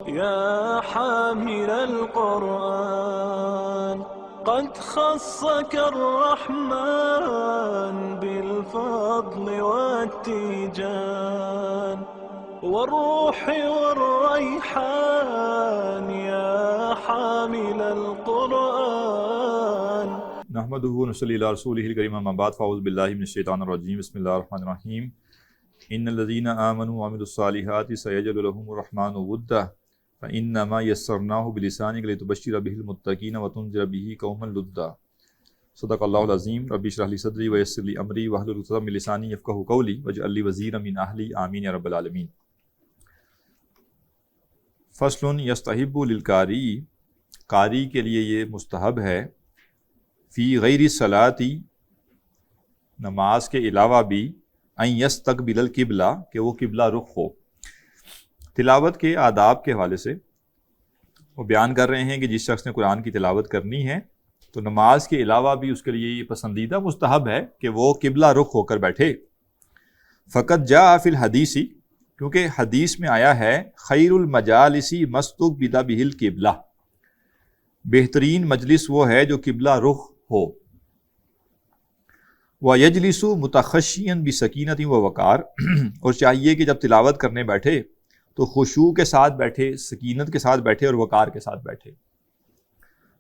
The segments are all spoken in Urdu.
يا حامل القرآن قد خصك الرحمن بالفضل والتيجان والروح والريحان يا حامل القرآن. نحمده ونصلي على رسوله الكريم اما بعد فاعوذ بالله من الشيطان الرجيم بسم الله الرحمن الرحيم ان الذين آمنوا وعملوا الصالحات سيجعل لهم الرحمن ودا فإنما يسرناه بلسانك لتبشر به المتقين وتنذر به قوما لدا. صدق اللہ العظیم. رب اشرح لي صدری ويسر لي امری واحلل عقدۃ من لسانی یفقهوا قولی واجعل لي وزیرا من اہلی آمین یا رب العالمین. فصل یستحب للقاری، قاری کے لیے یہ مستحب ہے، فی غیر الصلاۃ، نماز کے علاوہ بھی، ان یستقبل القبلہ، کہ وہ قبلہ رخ ہو. تلاوت کے آداب کے حوالے سے وہ بیان کر رہے ہیں کہ جس شخص نے قرآن کی تلاوت کرنی ہے تو نماز کے علاوہ بھی اس کے لیے یہ پسندیدہ مستحب ہے کہ وہ قبلہ رخ ہو کر بیٹھے. فقط جاء فی الحدیث، کیونکہ حدیث میں آیا ہے خیر المجالس مستقبل بہ القبلہ، بہترین مجلس وہ ہے جو قبلہ رخ ہو. وَيَجْلِسُ مُتَخَشِّيًا بِسَكِينَةٍ وَوَقَارٍ، اور چاہیے کہ جب تلاوت کرنے بیٹھے تو خشوع کے ساتھ بیٹھے، سکینت کے ساتھ بیٹھے اور وقار کے ساتھ بیٹھے.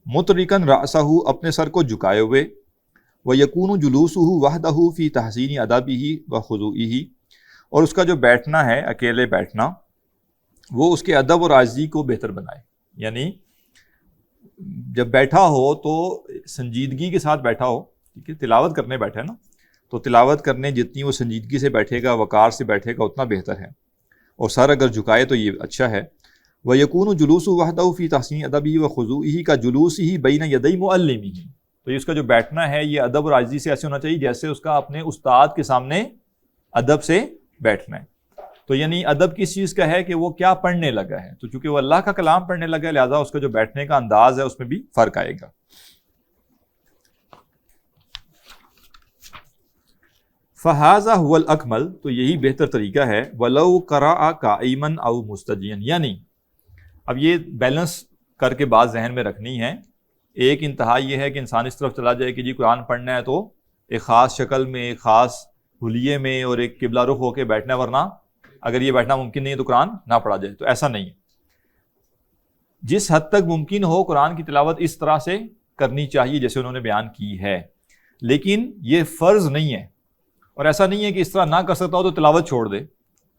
مُطْرِقًا رَأْسَهُ، اپنے سر کو جھکائے ہوئے. وَيَكُونُ جُلُوسُهُ وَحْدَهُ فِي تَحْسِينِ أَدَبِهِ وَخُضُوعِهِ، اور اس کا جو بیٹھنا ہے، اکیلے بیٹھنا، وہ اس کے ادب اور عاجزی کو بہتر بنائے. یعنی جب بیٹھا ہو تو سنجیدگی کے ساتھ بیٹھا ہو، ٹھیک ہے، تلاوت کرنے بیٹھے نا، تو تلاوت کرنے جتنی وہ سنجیدگی سے بیٹھے گا، وقار سے بیٹھے گا، اتنا بہتر ہے. اور سر اگر جھکائے تو یہ اچھا ہے. وَيَكُونُ جُلُوسُهُ وَحْدَهُ فِي تَحْسِينِ أَدَبِهِ وَخُضُوعِهِ كَجُلُوسِهِ بَيْنَ يَدَيْ مُعَلِّمِهِ، تو اس کا جو بیٹھنا ہے یہ ادب اور عاجزی سے ایسے ہونا چاہیے جیسے اس کا اپنے استاد کے سامنے ادب سے بیٹھنا ہے. تو یعنی ادب کس چیز کا ہے کہ وہ کیا پڑھنے لگا ہے، تو چونکہ وہ اللہ کا کلام پڑھنے لگا ہے لہٰذا اس کا جو بیٹھنے کا انداز ہے اس میں بھی فرق آئے گا. فَهَذَا هُوَ الْأَكْمَلُ، تو یہی بہتر طریقہ ہے. وَلَوْ قَرَأَ قَائِمًا أَوْ مُسْتَجِيًا، یعنی اب یہ بیلنس کر کے بات ذہن میں رکھنی ہے. ایک انتہا یہ ہے کہ انسان اس طرف چلا جائے کہ جی قرآن پڑھنا ہے تو ایک خاص شکل میں، ایک خاص حلیے میں اور ایک قبلہ رخ ہو کے بیٹھنا ہے، ورنہ اگر یہ بیٹھنا ممکن نہیں ہے تو قرآن نہ پڑھا جائے. تو ایسا نہیں ہے. جس حد تک ممکن ہو قرآن کی تلاوت اس طرح سے کرنی چاہیے جیسے انہوں نے بیان کی ہے، لیکن یہ فرض نہیں ہے. اور ایسا نہیں ہے کہ اس طرح نہ کر سکتا ہو تو تلاوت چھوڑ دے،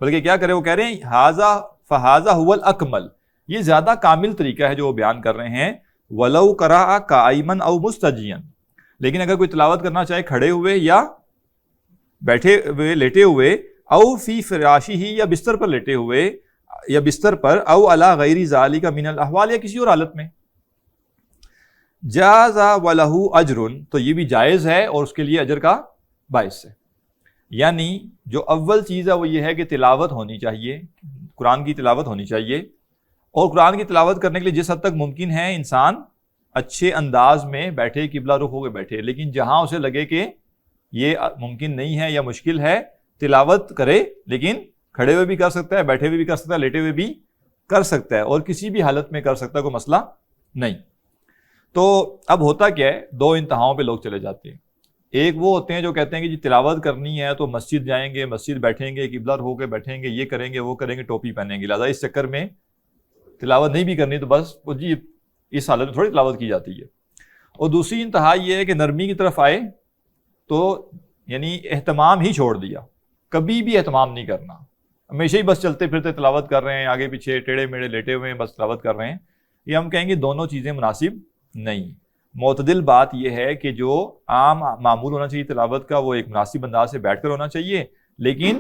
بلکہ کیا کرے، وہ کہہ رہے ہیں فَهَذَا هُوَ الْأَكْمَلُ، یہ زیادہ کامل طریقہ ہے جو وہ بیان کر رہے ہیں. وَلَوْ قَرَأَ قَائِمًا أَوْ مُسْتَجِيًا، لیکن اگر کوئی تلاوت کرنا چاہے کھڑے ہوئے یا بیٹھے ہوئے، لیٹے ہوئے، او فی فراشہ، یا بستر پر لیٹے ہوئے یا بستر پر، او علی غیر ذالک من الاحوال، یا کسی اور حالت میں، جاز وَلَهُ اجر، تو یہ بھی جائز ہے اور اس کے لیے اجر کا باعث ہے. یعنی جو اول چیز ہے وہ یہ ہے کہ تلاوت ہونی چاہیے، قرآن کی تلاوت ہونی چاہیے. اور قرآن کی تلاوت کرنے کے لیے جس حد تک ممکن ہے انسان اچھے انداز میں بیٹھے، قبلہ رخ ہو کے بیٹھے. لیکن جہاں اسے لگے کہ یہ ممکن نہیں ہے یا مشکل ہے، تلاوت کرے، لیکن کھڑے ہوئے بھی کر سکتا ہے، بیٹھے ہوئے بھی کر سکتا ہے، لیٹے ہوئے بھی کر سکتا ہے، اور کسی بھی حالت میں کر سکتا ہے، کوئی مسئلہ نہیں. تو اب ہوتا کیا ہے، دو انتہاؤں پہ لوگ چلے جاتے ہیں. ایک وہ ہوتے ہیں جو کہتے ہیں کہ جی تلاوت کرنی ہے تو مسجد جائیں گے، مسجد بیٹھیں گے، قبلہ ہو کے بیٹھیں گے، یہ کریں گے، وہ کریں گے، ٹوپی پہنیں گے، لہٰذا اس چکر میں تلاوت نہیں بھی کرنی تو بس جی اس حالت میں تھوڑی تلاوت کی جاتی ہے. اور دوسری انتہا یہ ہے کہ نرمی کی طرف آئے تو یعنی اہتمام ہی چھوڑ دیا، کبھی بھی اہتمام نہیں کرنا، ہمیشہ ہی بس چلتے پھرتے تلاوت کر رہے ہیں، آگے پیچھے ٹیڑھے میڑھے لیٹے ہوئے ہیں، بس تلاوت کر رہے ہیں. یہ ہم کہیں گے دونوں چیزیں مناسب نہیں. معتدل بات یہ ہے کہ جو عام معمول ہونا چاہیے تلاوت کا وہ ایک مناسب انداز سے بیٹھ کر ہونا چاہیے، لیکن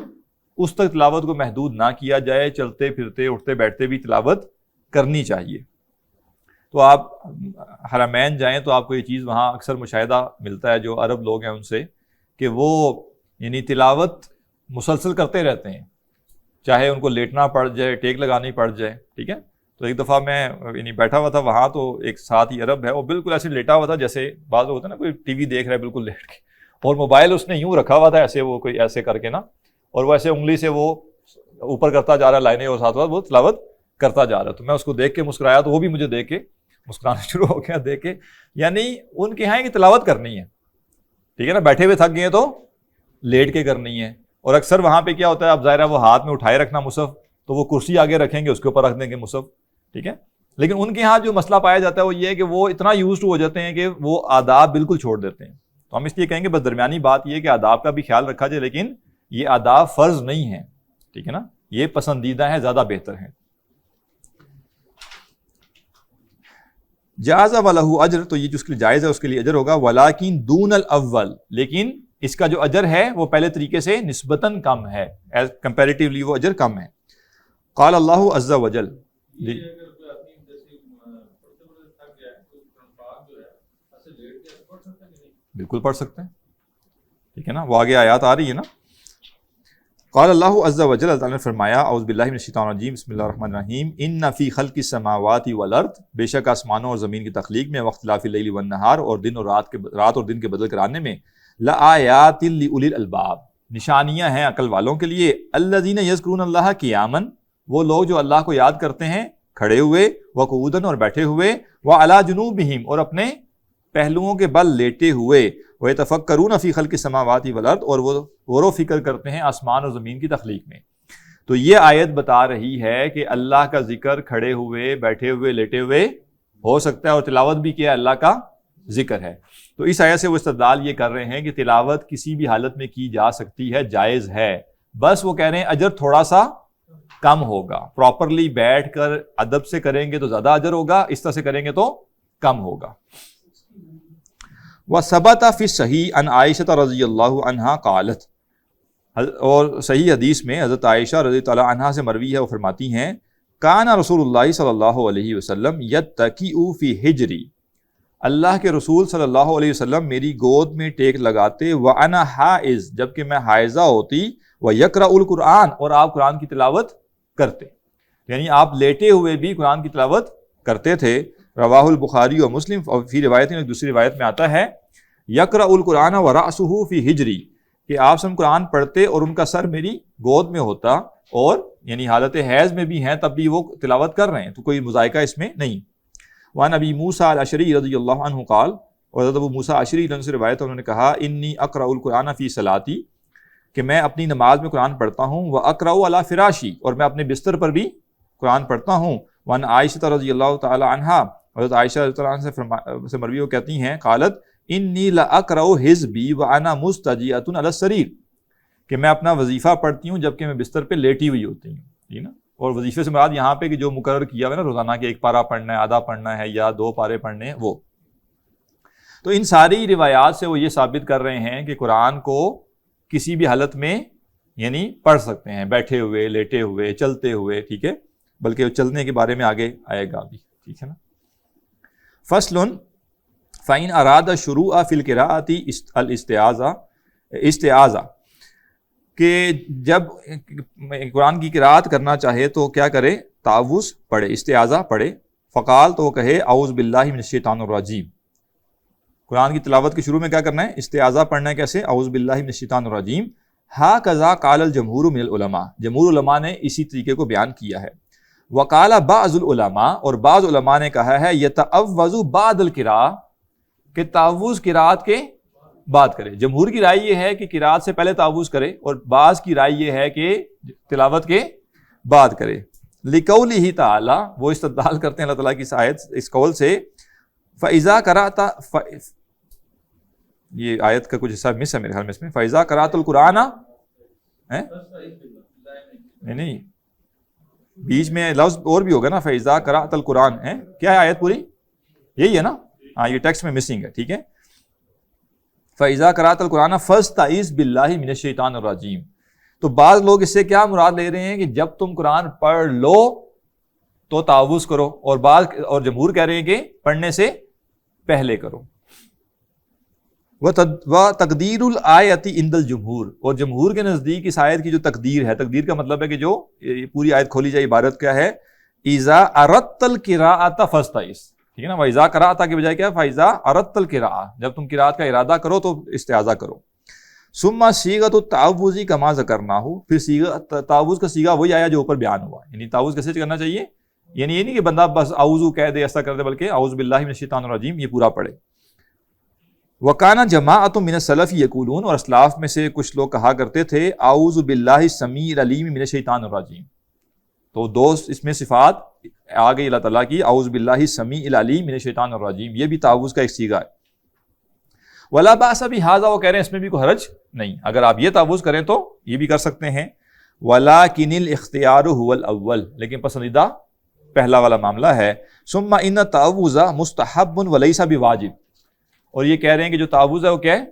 اس تک تلاوت کو محدود نہ کیا جائے، چلتے پھرتے اٹھتے بیٹھتے بھی تلاوت کرنی چاہیے. تو آپ حرمین جائیں تو آپ کو یہ چیز وہاں اکثر مشاہدہ ملتا ہے جو عرب لوگ ہیں ان سے، کہ وہ یعنی تلاوت مسلسل کرتے رہتے ہیں، چاہے ان کو لیٹنا پڑ جائے، ٹیک لگانی پڑ جائے. ٹھیک ہے، تو ایک دفعہ میں یعنی بیٹھا ہوا تھا وہاں، تو ایک ساتھ ہی عرب ہے، وہ بالکل ایسے لیٹا ہوا تھا جیسے بعض ہوتا ہے نا کوئی ٹی وی دیکھ رہا ہے بالکل لیٹ کے، اور موبائل اس نے یوں رکھا ہوا تھا ایسے، وہ کوئی ایسے کر کے نا، اور وہ ایسے انگلی سے وہ اوپر کرتا جا رہا ہے لائنیں، اور ساتھ وہ تلاوت کرتا جا رہا ہے، تو میں اس کو دیکھ کے مسکرایا تو وہ بھی مجھے دیکھ کے مسکرانا شروع ہو گیا دیکھ کے. یعنی ان کے یہاں کی تلاوت کرنی ہے، ٹھیک ہے نا، بیٹھے ہوئے تھک گئے تو لیٹ کے کرنی ہے. اور اکثر وہاں پہ کیا ہوتا ہے، اب ظاہر ہے وہ ہاتھ میں اٹھائے رکھنا مصحف، تو وہ کرسی آگے رکھیں گے، اس کے اوپر رکھ دیں گے مصحف، ٹھیک ہے. لیکن ان کے یہاں جو مسئلہ پایا جاتا ہے وہ یہ ہے کہ وہ اتنا یوزڈ ہو جاتے ہیں کہ وہ آداب بالکل چھوڑ دیتے ہیں. تو ہم اس لیے کہیں گے بس درمیانی بات یہ کہ آداب کا بھی خیال رکھا جائے، لیکن یہ آداب فرض نہیں ہیں، ٹھیک ہے نا، یہ پسندیدہ ہیں، زیادہ بہتر ہیں. جاز ولہ اجر، تو یہ جو اس کے لیے جائز ہے اس کے لیے اجر ہوگا. ولیکن دون الاول، لیکن اس کا جو اجر ہے وہ پہلے طریقے سے نسبتاً کم ہے، ایز کمپیریٹیولی وہ اجر کم ہے. قال اللہ عز وجل، بالکل پڑھ سکتے ہیں، ٹھیک ہے نا، وہ آگے آیات آ رہی ہے نا. قال اللہ عز وجل، اللہ تعالیٰ نے فرمایا، اعوذ باللہ من الشیطان الرجیم، بسم اللہ الرحمن الرحیم، ان فی خلق السماوات والارض، بے شک آسمانوں اور زمین کی تخلیق میں، واختلاف اللیل والنہار، اور دن اور رات اور دن کے بدل کرانے میں، لآیات لأولی الالباب، نشانیاں ہیں عقل والوں کے لیے. الذین یذکرون اللہ قیاما، وہ لوگ جو اللہ کو یاد کرتے ہیں کھڑے ہوئے، وقعودا، اور بیٹھے ہوئے، وعلی جنوبہم، اور اپنے پہلوؤں کے بل لیٹے ہوئے، وَيَتَفَكَّرُونَ فِي خَلْقِ السَّمَاوَاتِ وَالْأَرْضِ، اور وہ غور و فکر کرتے ہیں آسمان اور زمین کی تخلیق میں. تو یہ آیت بتا رہی ہے کہ اللہ کا ذکر کھڑے ہوئے، بیٹھے ہوئے، لیٹے ہوئے ہو سکتا ہے، اور تلاوت بھی کیا اللہ کا ذکر ہے. تو اس آیت سے وہ استدلال یہ کر رہے ہیں کہ تلاوت کسی بھی حالت میں کی جا سکتی ہے، جائز ہے، بس وہ کہہ رہے ہیں اجر تھوڑا سا کم ہوگا. پراپرلی بیٹھ کر ادب سے کریں گے تو زیادہ اجر ہوگا، اس طرح سے کریں گے تو کم ہوگا. وثبت فی الصحیح عن عائشہ رضی اللہ عنہا قالت، اور صحیح حدیث میں حضرت عائشہ رضی اللہ عنہا سے مروی ہے، وہ فرماتی ہیں، کان رسول اللہ صلی اللہ علیہ وسلم یتکی فی حجری، اللہ کے رسول صلی اللہ علیہ وسلم میری گود میں ٹیک لگاتے، وانا حائض، جبکہ میں حائضہ ہوتی، ویقرأ القرآن، اور آپ قرآن کی تلاوت کرتے، یعنی آپ لیٹے ہوئے بھی قرآن کی تلاوت کرتے تھے. رواہ البخاری و مسلم، اور فی روایت ایک دوسری روایت میں آتا ہے، یقرأ القرآن ورأسہ فی حجری، کہ آپ سب قرآن پڑھتے اور ان کا سر میری گود میں ہوتا، اور یعنی حالت حیض میں بھی ہیں تب بھی وہ تلاوت کر رہے ہیں، تو کوئی مذائقہ اس میں نہیں. وعن ابی موسیٰ الاشعری رضی اللہ عنہ قال، اور حضرت ابو موسیٰ اشعری سے روایت ہے، انہوں نے کہا، انی اقرأ القرآن فی صلاتی، کہ میں اپنی نماز میں قرآن پڑھتا ہوں، واقرأ علی فراشی، اور میں اپنے بستر پر بھی قرآن پڑھتا ہوں. وعن عائشہ رضی اللہ تعالی عنہا، حضرت عائشہ رضی اللہ عنہ سے مروی وہ کہتی ہیں، قالت انی لاقرأ حزبی وانا مستجیۃ علی السریر، کہ میں اپنا وظیفہ پڑھتی ہوں جبکہ میں بستر پہ لیٹی ہوئی ہوتی ہوں، ٹھیک نا. اور وظیفے سے مراد یہاں پہ کہ جو مقرر کیا ہوا ہے نا روزانہ کے 1 پارہ پڑھنا ہے، آدھا پڑھنا ہے، یا 2 پارے پڑھنے ہیں، وہ. تو ان ساری روایات سے وہ یہ ثابت کر رہے ہیں کہ قرآن کو کسی بھی حالت میں یعنی پڑھ سکتے ہیں، بیٹھے ہوئے، لیٹے ہوئے، چلتے ہوئے، ٹھیک ہے، بلکہ چلنے کے بارے میں آگے آئے گا ابھی، ٹھیک ہے نا. فصل فَإِنْ أَرَادَ الشُّرُوعَ فِي الْقِرَاءَةِ استعاذہ، کہ جب قرآن کی قراءت کرنا چاہے تو کیا کرے، تعوذ پڑھے، استعاذہ پڑھے. فقال، تو وہ کہے، اعوذ باللہ من الشیطان الرجیم. قرآن کی تلاوت کے شروع میں کیا کرنا ہے، استعاذہ پڑھنا ہے. کیسے، اعوذ باللہ من الشیطان الرجیم. ہاکذا قال الجمہور من العلماء، جمہور علماء نے اسی طریقے کو بیان کیا ہے. وقال بعض العلماء، اور بعض علماء نے کہا ہے، یتعوذ بعد القراءہ، کہ تعوذ قراءت کے بعد کرے. جمہور کی رائے یہ ہے کہ قراءت سے پہلے تعوذ کرے، اور بعض کی رائے یہ ہے کہ تلاوت کے بعد کرے. لقولہ تعالی، وہ استدلال کرتے ہیں اللہ تعالیٰ کی اس آیت، اس قول سے، فَإِذَا قَرَأْتَ، یہ آیت کا کچھ حصہ مس ہے میرے خیال میں اس میں، فَإِذَا قَرَأْتَ الْقُرْآنَ، نہیں بیچ میں لفظ اور بھی ہوگا نا، فَإِذَا قَرَأْتَ الْقُرْآنَ، کیا ہے آیت پوری، یہی ہے نا، ہاں یہ ٹیکسٹ میں مسنگ ہے، ٹھیک ہے. فَإِذَا قَرَأْتَ الْقُرْآنَ فَاسْتَعِذْ بِاللَّهِ مِنَ الشَّيْطَانِ الرَّجِيمِ. تو بعض لوگ اس سے کیا مراد لے رہے ہیں کہ جب تم قرآن پڑھ لو تو تعوذ کرو، اور جمہور کہہ رہے ہیں کہ پڑھنے سے پہلے کرو. وَتَقْدِيرُ الْآيَةِ عِنْدَ الْجُمْهُور، اور جمہور کے نزدیک اس آیت کی جو تقدیر ہے، تقدیر کا مطلب ہے کہ جو پوری آیت کھولی جائے، عبارت کیا ہے، اِذَا أَرَدْتَ الْقِرَاءَةَ فَاسْتَعِذْ، ٹھیک ہے نا. وَإِذَا قَرَأْتَ کے بجائے کیا، فَإِذَا أَرَدْتَ الْقِرَاءَةَ، جب تم قراءت کا ارادہ کرو تو استعاذہ کرو. ثُمَّ صِيغَةُ التَّعَوُّذِ كَمَا ذَكَرْنَاهُ، پھر تعوذ کا صیغہ وہی آیا جو اوپر بیان ہوا. یعنی تعوذ کیسے کرنا چاہیے، یعنی یہ نہیں کہ بندہ بس اعوذ کہہ دے ایسا کر دے، بلکہ اعوذ باللہ من الشیطان الرجیم یہ پورا پڑھے۔ وَكَانَ جَمَاعَةٌ مِّنَ السَّلَفِ يَقُولُونَ، اور اسلاف میں سے کچھ لوگ کہا کرتے تھے اعوذ باللہ السمیع العلیم من الشیطان الرجیم۔ تو دوست اس میں صفات آ گئی اللہ تعالیٰ کی، اعوذ باللہ السمیع العلیم من الشیطان الرجیم، یہ بھی تعوذ کا ایک صیغہ ہے۔ وَلَا بَأْسَ بِهَذَا، وہ کہہ رہے ہیں اس میں بھی کوئی حرج نہیں، اگر آپ یہ تعوذ کریں تو یہ بھی کر سکتے ہیں۔ وَلَٰكِنِ الْاخْتِيَارُ هُوَ الْأَوَّلُ، لیکن پسندیدہ پہلا والا معاملہ ہے۔ ثُمَّ إِنَّ التَّعَوُّذَ مُسْتَحَبٌّ وَلَيْسَ بِوَاجِبٍ، اور یہ کہہ رہے ہیں کہ جو تعوذ ہے وہ کیا ہے؟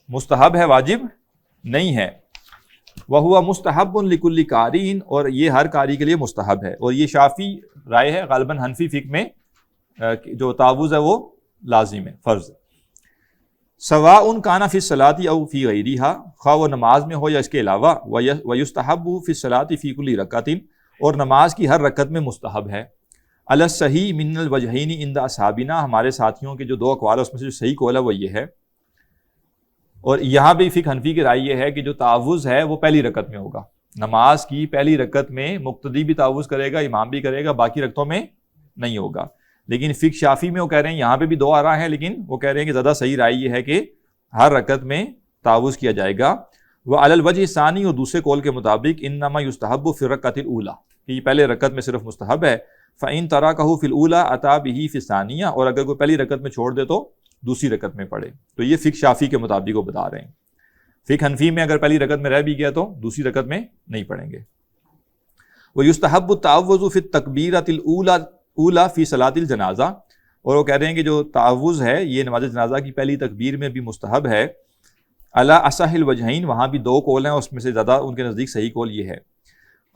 مستحب ہے، واجب نہیں ہے۔ وَهُوَ مُسْتَحَبٌّ لِكُلِّ قَارِئٍ، اور یہ ہر قاری کے لیے مستحب ہے، اور یہ شافعی رائے ہے، غالباً حنفی فقہ میں جو تعوذ ہے وہ لازم ہے، فرض ہے۔ سواء کان فی الصلاۃ او فی غیرہا، خواہ وہ نماز میں ہو یا اس کے علاوہ، ویستحب فی الصلاۃ فی کل رکعۃ، اور نماز کی ہر رکعت میں مستحب ہے۔ علی الصحیح من الوجہین عند اصحابنا، ہمارے ساتھیوں کے جو دو اقوال ہیں اس میں سے جو صحیح قول ہے وہ یہ ہے۔ اور یہاں بھی فقہ حنفی کی رائے یہ ہے کہ جو تعوذ ہے وہ پہلی رکعت میں ہوگا، نماز کی پہلی رکعت میں مقتدی بھی تعوذ کرے گا، امام بھی کرے گا، باقی رکعتوں میں نہیں ہوگا۔ لیکن فقہ شافعی میں وہ کہہ رہے ہیں، یہاں پہ بھی دو آراء ہیں، لیکن وہ کہہ رہے ہیں کہ زیادہ صحیح رائے یہ ہے کہ ہر رکعت میں تعوذ کیا جائے گا۔ وعلی الوجہ ثانی، اور دوسرے قول کے مطابق انما یستحب فی الرکعۃ الاولی، کہ یہ پہلے رکعت میں صرف مستحب ہے۔ فإن ترکہ فی الاولی اتی بہ فی الثانیہ، اور اگر کوئی پہلی رکعت میں چھوڑ دے تو دوسری رکعت میں پڑھے۔ تو یہ فقہ شافعی کے مطابق وہ بتا رہے ہیں۔ فقہ حنفی میں اگر پہلی رکعت میں رہ بھی گیا تو دوسری رکعت میں نہیں پڑھیں گے۔ ویستحب التعوذ فی التکبیرۃ الاولی فی صلاۃ الجنازہ، اور وہ کہہ رہے ہیں کہ جو تعوذ ہے یہ نماز جنازہ کی پہلی تکبیر میں بھی مستحب ہے۔ علی اصح الوجہین، وہاں بھی دو قول ہیں، اس میں سے زیادہ ان کے نزدیک صحیح قول یہ ہے۔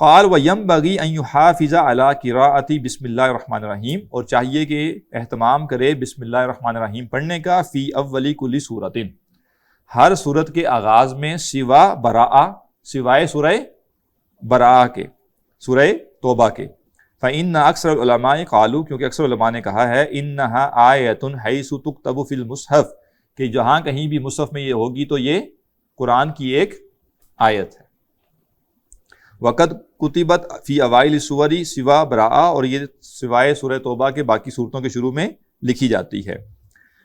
قال وینبغی ان یحافظ علی قراءۃ بسم اللہ الرحمن الرحیم، اور چاہیے کہ اہتمام کرے بسم اللہ الرحمن الرحیم پڑھنے کا، فی اول کل سورۃ، ہر سورت کے آغاز میں، سوا براءہ، سوائے سورہ براءہ کے، سورہ توبہ کے۔ فإن اکثر العلماء قالوا، کیونکہ اکثر علماء نے کہا ہے، انہا آیۃ حیث تکتب فی المصحف، کہ جہاں کہیں بھی مصحف میں یہ ہوگی تو یہ قرآن کی ایک آیت ہے۔ وقد کتبت فی اوائل السور سوا براءہ، اور یہ سوائے سورہ توبہ کے باقی صورتوں کے شروع میں لکھی جاتی ہے۔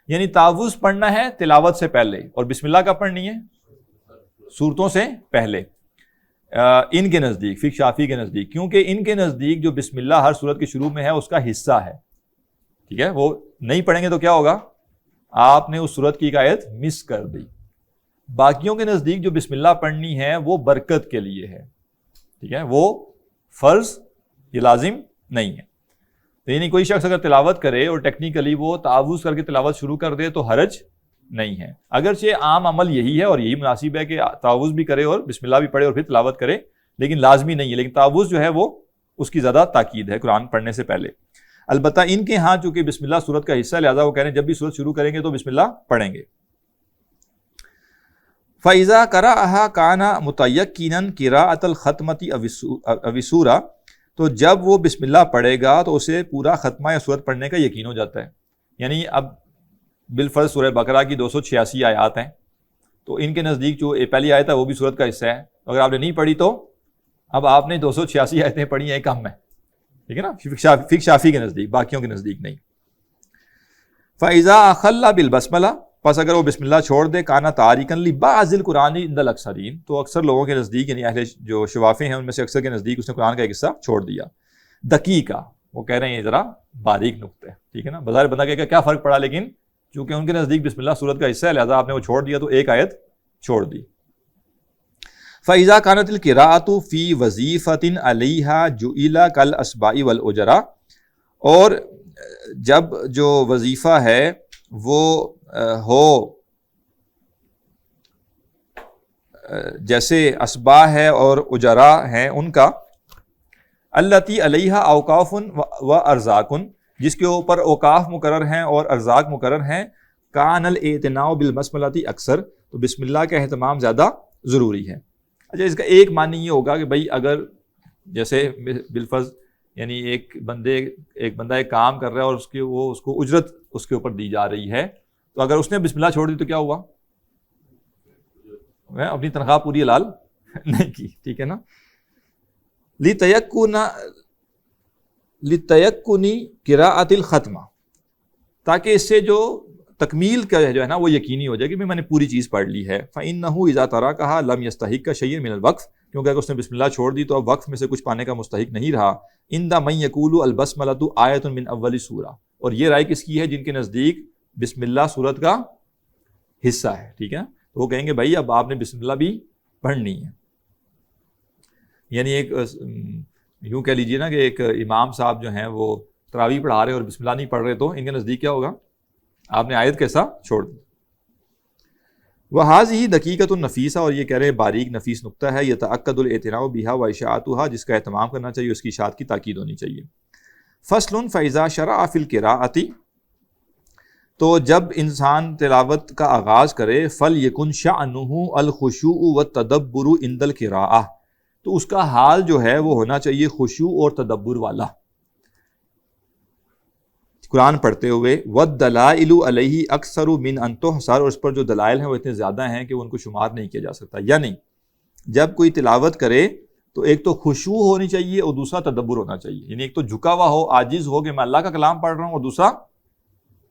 یعنی تعوذ پڑھنا ہے تلاوت سے پہلے، اور بسم اللہ کب پڑھنی ہے؟ صورتوں سے پہلے، ان کے نزدیک، فقہ شافعی کے نزدیک، کیونکہ ان کے نزدیک جو بسم اللہ ہر صورت کے شروع میں ہے اس کا حصہ ہے، ٹھیک ہے؟ وہ نہیں پڑھیں گے تو کیا ہوگا؟ آپ نے اس صورت کی ایک آیت مس کر دی۔ باقیوں کے نزدیک جو بسم اللہ پڑھنی ہے وہ برکت کے لیے ہے، ٹھیک ہے؟ وہ فرض، یہ لازم نہیں ہے۔ تو یعنی کوئی شخص اگر تلاوت کرے اور ٹیکنیکلی وہ تعوذ کر کے تلاوت شروع کر دے تو حرج نہیں ہے، اگرچہ عام عمل یہی ہے اور یہی مناسب ہے کہ تعوذ بھی کرے اور بسم اللہ بھی پڑھے اور پھر تلاوت کرے، لیکن لازمی نہیں ہے۔ لیکن تعوذ جو ہے وہ اس کی زیادہ تاکید ہے قرآن پڑھنے سے پہلے۔ البتہ ان کے ہاں چونکہ بسم اللہ سورت کا حصہ، لہٰذا وہ کہہ رہے ہیں جب بھی سورت شروع کریں گے تو بسم اللہ پڑھیں گے۔ فَإِذَا قَرَأَهَا كَانَ مُتَيَقِّنًا قِرَاءَةَ الْخَتْمَةِ أَوِ السُّورَةِ، تو جب وہ بسم اللہ پڑھے گا تو اسے پورا ختمہ یا سورت پڑھنے کا یقین ہو جاتا ہے۔ یعنی اب بالفرض سورہ بقرہ کی 286 آیات ہیں، تو ان کے نزدیک جو پہلی آیت ہے وہ بھی سورت کا حصہ ہے، اگر آپ نے نہیں پڑھی تو اب آپ نے 286 آیتیں پڑھی ہیں کم ہے، ٹھیک ہے نا؟ فقہ شافعی کے نزدیک، باقیوں کے نزدیک نہیں۔ فَإِذَا أَخَلَّ بِالْبَسْمَلَةِ، پس اگر وہ بسم اللہ چھوڑ دے، کانا تارکن لبعض القرآن عند الاکثرین، تو اکثر لوگوں کے نزدیک، یعنی اہل جو شوافے ہیں ان میں سے اکثر کے نزدیک اس نے قرآن کا ایک حصہ چھوڑ دیا۔ دقیقہ، وہ کہہ رہے ہیں یہ ذرا باریک نقطہ ہے، ٹھیک ہے نا؟ بظاہر بندہ کہے گا کیا فرق پڑا، لیکن چونکہ ان کے نزدیک بسم اللہ سورت کا حصہ ہے لہذا آپ نے وہ چھوڑ دیا تو ایک آیت چھوڑ دی۔ فَإِذَا كَانَتِ الْقِرَاءَةُ فِي وَظِيفَةٍ عَلَيْهَا جُعِلَ كَالْأَصْبَاءِ وَالْأُجَرَةِ، اور جب جو وظیفہ ہے وہ ہو جیسے اسباء ہے اور اجرا ہیں ان کا، التی علیہا اوقاف و ارزاق، جس کے اوپر اوقاف مقرر ہیں اور ارزاق مقرر ہیں، کان الاعتناء بالبسملۃ اکثر، تو بسم اللہ کا اہتمام زیادہ ضروری ہے۔ اچھا، اس کا ایک معنی یہ ہوگا کہ بھائی اگر جیسے بالفرض یعنی ایک بندہ ایک کام کر رہا ہے اور اس کو اجرت اس کے اوپر دی جا رہی ہے، تو اگر اس نے بسم اللہ چھوڑ دی تو کیا ہوا؟ اپنی تنخواہ پوری حلال نہیں کی، ٹھیک ہے نا؟ لِتَيَقُّنِ قِرَاءَةِ الْخَتْمَہ، تاکہ اس سے جو تکمیل کا جو ہے نا وہ یقینی ہو جائے کہ میں نے پوری چیز پڑھ لی ہے. فَإِنَّهُ إِذَا تَرَكَهَا لَمْ يَسْتَحِقَّ شَيْئًا مِنَ الْوَقْفِ، کیونکہ اگر اس نے بسم اللہ چھوڑ دی تو اب وقف میں سے کچھ پانے کا مستحق نہیں رہا. عِندَ مَن يَقُولُ الْبَسْمَلَةُ آیَةٌ مِنْ أَوَّلِ سورہ، اور یہ رائے کس کی ہے؟ جن کے نزدیک بسم اللہ سورت کا حصہ ہے. ٹھیک ہے، تو وہ کہیں گے بھائی اب آپ نے بسم اللہ بھی پڑھنی ہے. یعنی ایک یوں کہہ لیجیے نا کہ ایک امام صاحب جو ہیں وہ تراویح پڑھا رہے اور بسم اللہ نہیں پڑھ رہے، تو ان کے نزدیک کیا ہوگا؟ آپ نے آیت کیسا چھوڑ دی. وَهَذِهِ دَقِیقَۃٌ نَفِیسَۃٌ، اور یہ کہہ رہے ہیں باریک نفیس نقطہ ہے. يَتَأَکَّدُ الْاِعْتِنَاءُ بِهَا وَإِشَاعَتُهَا، جس کا اہتمام کرنا چاہیے، اس کی اشاعت کی تاکید ہونی چاہیے. فَصْلٌ فَإِذَا شَرَعَ فِي الْقِرَاءَةِ، تو جب انسان تلاوت کا آغاز کرے، فَلْيَكُنْ شَأْنُهُ الْخُشُوعُ وَالتَّدَبُّرُ عِنْدَ الْقِرَاءَةِ، تو اس کا حال جو ہے وہ ہونا چاہیے خشوع اور تدبر والا قرآن پڑھتے ہوئے. وَالدَّلَائِلُ عَلَيْهِ أَكْثَرُ مِنْ أَنْ تُحْصَرَ، اور اس پر جو دلائل ہیں وہ اتنے زیادہ ہیں کہ ان کو شمار نہیں کیا جا سکتا. یعنی جب کوئی تلاوت کرے تو ایک تو خشوع ہونی چاہیے اور دوسرا تدبر ہونا چاہیے. یعنی ایک تو جھکا ہوا ہو، عاجز ہو کہ میں اللہ کا کلام پڑھ رہا ہوں، اور دوسرا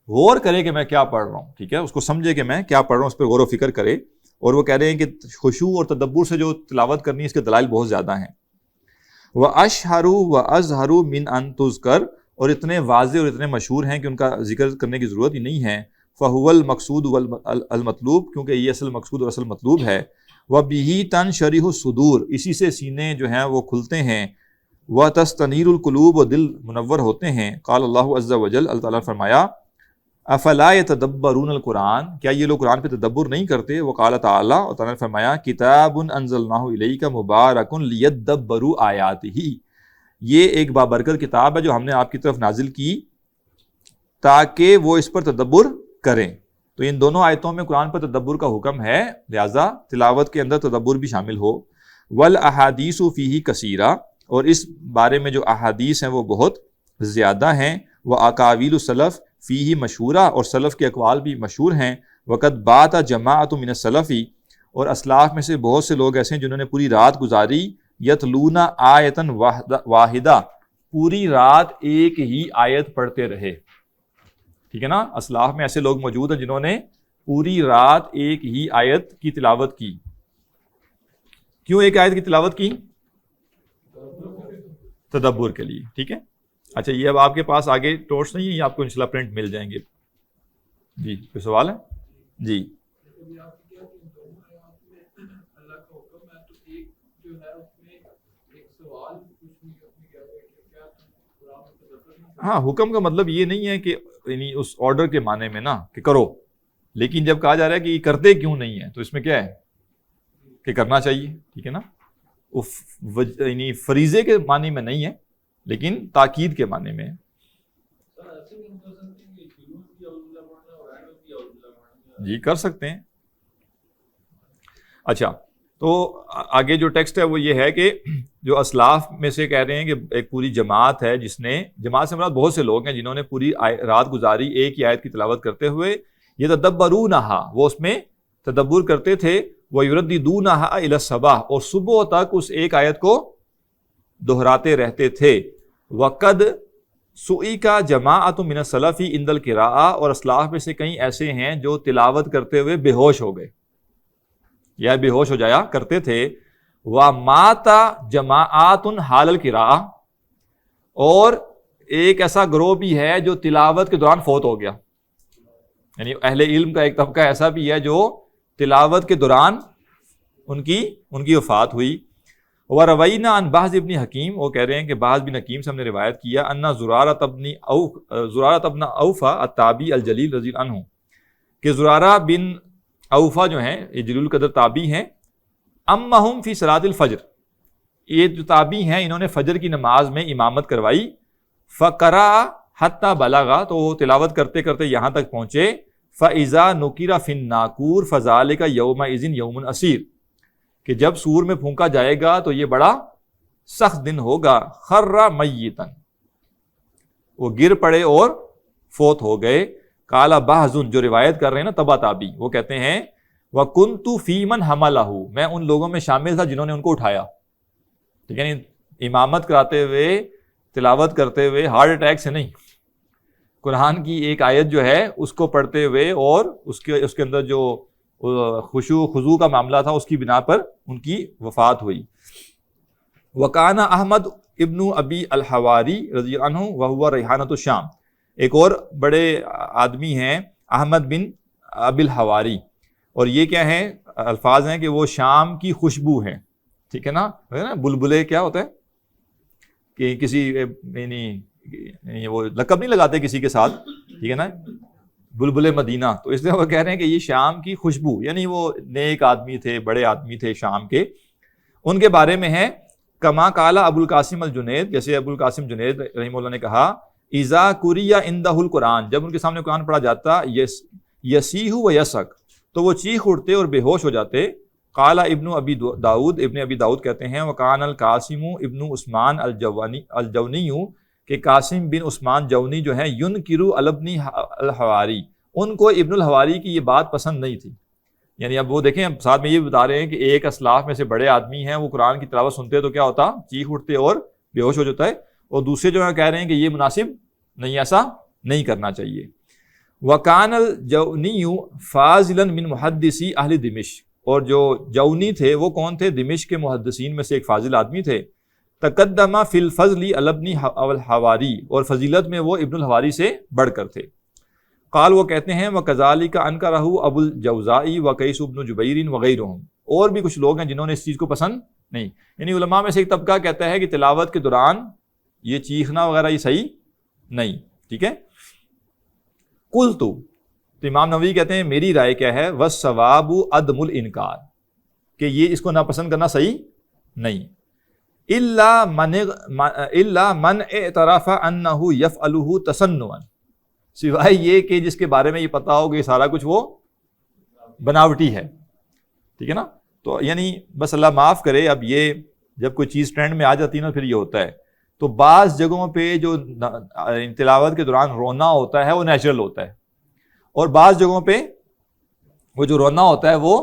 غور کرے کہ میں کیا پڑھ رہا ہوں. ٹھیک ہے، اس کو سمجھے کہ میں کیا پڑھ رہا ہوں، اس پہ غور و فکر کرے. اور وہ کہہ رہے ہیں کہ خشوع اور تدبر سے جو تلاوت کرنی ہے اس کے دلائل بہت زیادہ ہیں. وَأَشْهَرُ وَأَظْهَرُ مِنْ أَنْ تُذْكَرَ، اور اتنے واضح اور اتنے مشہور ہیں کہ ان کا ذکر کرنے کی ضرورت ہی نہیں ہے. فَهُوَ الْمَقْصُودُ وَالْمَطْلُوبُ، کیونکہ یہ اصل مقصود اور اصل مطلوب ہے. وَبِهِ تَنشَرِحُ الصُّدُورُ، اسی سے سینے جو ہیں وہ کھلتے ہیں. وَتَسْتَنِيرُ الْقُلُوبُ، اور دل منور ہوتے ہیں. قال اللہ عز وجل، اللہ تعالیٰ نے فرمایا، افلا يتدبرون القرآن، کیا یہ لوگ قرآن پہ تدبر نہیں کرتے. وقال تعالیٰ، اور تعالیٰ نے فرمایا، کتاب انزلناہ الیک مبارک لیدبروا آیاتہ، یہ ایک بابرکت کتاب ہے جو ہم نے آپ کی طرف نازل کی تاکہ وہ اس پر تدبر کریں. تو ان دونوں آیتوں میں قرآن پر تدبر کا حکم ہے، لہذا تلاوت کے اندر تدبر بھی شامل ہو. والاحادیث فیہ کثیرہ، اور اس بارے میں جو احادیث ہیں وہ بہت زیادہ ہیں. واقاویل السلف فیہ مشہورہ، اور سلف کے اقوال بھی مشہور ہیں. وقد بات جماعت من السلف، اور اسلاف میں سے بہت سے لوگ ایسے ہیں جنہوں نے پوری رات گزاری. یتلون آیتن واحدہ، پوری رات ایک ہی آیت پڑھتے رہے. ٹھیک ہے نا، اسلاف میں ایسے لوگ موجود ہیں جنہوں نے پوری رات ایک ہی آیت کی تلاوت کی. کیوں ایک آیت کی تلاوت کی؟ تدبر کے لیے. ٹھیک ہے، اچھا یہ اب آپ کے پاس آگے ٹوٹس نہیں ہے، یہ آپ کو انشاءاللہ پرنٹ مل جائیں گے. جی کوئی سوال ہے؟ جی ہاں، حکم کا مطلب یہ نہیں ہے کہ یعنی اس آرڈر کے معنی میں نا کہ کرو، لیکن جب کہا جا رہا ہے کہ یہ کرتے کیوں نہیں ہے تو اس میں کیا ہے کہ کرنا چاہیے. ٹھیک ہے نا، یعنی فریضے کے معنی میں نہیں ہے لیکن تاکید کے معنی میں. جی کر سکتے ہیں. اچھا تو آگے جو ٹیکسٹ ہے وہ یہ ہے کہ جو اسلاف میں سے کہہ رہے ہیں کہ ایک پوری جماعت ہے جس نے، جماعت سے مراد بہت سے لوگ ہیں جنہوں نے پوری رات گزاری ایک ہی آیت کی تلاوت کرتے ہوئے. یہ تدبرونہا، وہ اس میں تدبر کرتے تھے. وَيُرَدِّدُونَهَا إِلَى الصَّبَاحِ، اور صبح تک اس ایک آیت کو دہراتے رہتے تھے. وقد سئک جماعت من السلف عند القراءۃ، اور اسلاف میں سے کئی ایسے ہیں جو تلاوت کرتے ہوئے بے ہوش ہو گئے یا بے ہوش ہو جایا کرتے تھے. وَمَاتَ جَمَاعَاتٌ حَالَ الْقِرَاءَۃ، اور ایک ایسا گروہ بھی ہے جو تلاوت کے دوران فوت ہو گیا. یعنی اہل علم کا ایک طبقہ ایسا بھی ہے جو تلاوت کے دوران ان کی وفات ہوئی. وَرَوَيْنَا عَنْ بَعْضِ ابن حکیم، وہ کہہ رہے ہیں کہ بعض بن حکیم سے ہم نے روایت کیا أَنَّ زُرَارَةَ بْنَ أَوْفَى التابعی الجلیل رضی اللہ عنہ، کہ زرارہ بن اوفا جو ہیں یہ جلیل القدر تابعی ہیں. امہم فی صلاۃ الفجر، یہ جو تابعی ہیں انہوں نے فجر کی نماز میں امامت کروائی. فقرأ حتی بلغا، تو وہ تلاوت کرتے کرتے یہاں تک پہنچے. فإذا نُقِرَ فی الناقور فذلک یومئذ یوم عسیر، کہ جب سور میں پھونکا جائے گا تو یہ بڑا سخت دن ہوگا. خر میتا، وہ گر پڑے اور فوت ہو گئے. قال بعض، جو روایت کر رہے ہیں نا تبع تابعی، وہ کہتے ہیں وَكُنْتُ فِي مَنْ حَمَلَهُ، میں ان لوگوں میں شامل تھا جنہوں نے ان کو اٹھایا. ٹھیک ہے، امامت کراتے ہوئے تلاوت کرتے ہوئے ہارٹ اٹیک سے نہیں، قرآن کی ایک آیت جو ہے اس کو پڑھتے ہوئے اور اس کے اندر جو خشوع خضوع کا معاملہ تھا اس کی بنا پر ان کی وفات ہوئی۔ وکانا احمد ابن ابی الحواری رضی اللہ عنہ وہو ریحانۃ الشام، ایک اور بڑے آدمی ہیں احمد بن ابی الحواری، اور یہ کیا ہیں الفاظ ہیں کہ وہ شام کی خوشبو ہیں، ٹھیک ہے نا، بلبلے کیا ہوتا ہے کہ کسی یعنی وہ لقب نہیں لگاتے کسی کے ساتھ، ٹھیک ہے نا، بلبل مدینہ، تو اس لیے وہ کہہ رہے ہیں کہ یہ شام کی خوشبو، یعنی وہ نیک آدمی تھے، بڑے آدمی تھے شام کے، ان کے بارے میں ہے کما قال ابو القاسم الجنید، جیسے ابو القاسم جنید رحمہ اللہ نے کہا اذا قرئ عندہ القرآن، جب ان کے سامنے قرآن پڑھا جاتا یسیح و یسک، تو وہ چیخ اٹھتے اور بے ہوش ہو جاتے۔ قال ابن ابی داؤد، ابن ابی داؤد کہتے ہیں وکان القاسم ابن عثمان الجونی، کہ قاسم بن عثمان جونی جو ہیں ینکروا علی ابن الحواری، ان کو ابن الحواری کی یہ بات پسند نہیں تھی، یعنی اب وہ دیکھیں اب ساتھ میں یہ بتا رہے ہیں کہ ایک اسلاف میں سے بڑے آدمی ہیں، وہ قرآن کی تلاوت سنتے تو کیا ہوتا، چیخ اٹھتے اور بے ہوش ہو جاتا ہے، اور دوسرے جو ہیں کہہ رہے ہیں کہ یہ مناسب نہیں، ایسا نہیں کرنا چاہیے۔ وکان الجونی فاضلا من محدثی اہل دمشق، اور جو جونی تھے وہ کون تھے، دمشق کے محدثین میں سے ایک فاضل آدمی تھے۔ تقدم فی الفضل علی ابن الحواری، اور فضیلت میں وہ ابن الحواری سے بڑھ کر تھے۔ قال، وہ کہتے ہیں وکذالک انکرہ ابو الجوزائی وقیس بن جبیر وغیرہم، اور بھی کچھ لوگ ہیں جنہوں نے اس چیز کو پسند نہیں، یعنی علماء میں سے ایک طبقہ کہتا ہے کہ تلاوت کے دوران یہ چیخنا وغیرہ یہ صحیح نہیں، ٹھیک ہے۔ قلت، تو امام نووی کہتے ہیں میری رائے کیا ہے، والصواب عدم الانکار، کہ یہ اس کو ناپسند کرنا صحیح نہیں، الا من اعترف انہ یفعلہ تصنعا، سوائے یہ کہ جس کے بارے میں یہ پتا ہو کہ سارا کچھ وہ بناوٹی ہے، ٹھیک ہے نا، تو یعنی بس اللہ معاف کرے، اب یہ جب کوئی چیز ٹرینڈ میں آ جاتی ہے نا پھر یہ ہوتا ہے، تو بعض جگہوں پہ جو تلاوت کے دوران رونا ہوتا ہے وہ نیچرل ہوتا ہے، اور بعض جگہوں پہ وہ جو رونا ہوتا ہے وہ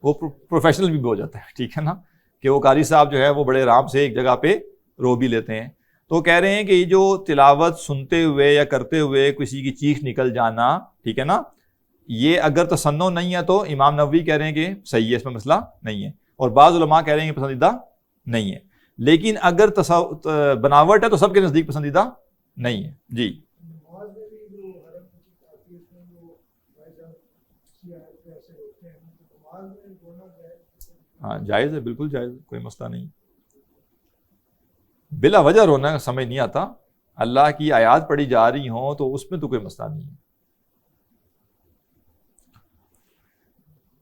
پروفیشنل بھی ہو جاتا ہے، ٹھیک ہے نا، کہ وہ قاری صاحب جو ہے وہ بڑے آرام سے ایک جگہ پہ رو بھی لیتے ہیں، تو کہہ رہے ہیں کہ یہ جو تلاوت سنتے ہوئے یا کرتے ہوئے کسی کی چیخ نکل جانا، ٹھیک ہے نا، یہ اگر تصنع نہیں ہے تو امام نووی کہہ رہے ہیں کہ صحیح ہے، اس میں مسئلہ نہیں ہے، اور بعض علماء کہہ رہے ہیں کہ پسندیدہ نہیں ہے، لیکن اگر بناوٹ ہے تو سب کے نزدیک پسندیدہ نہیں ہے۔ جی ہاں جائز ہے، بالکل جائز ہے، کوئی مسئلہ نہیں، بلا وجہ رونا سمجھ نہیں آتا، اللہ کی آیات پڑھی جا رہی ہوں تو اس میں تو کوئی مسئلہ نہیں ہے۔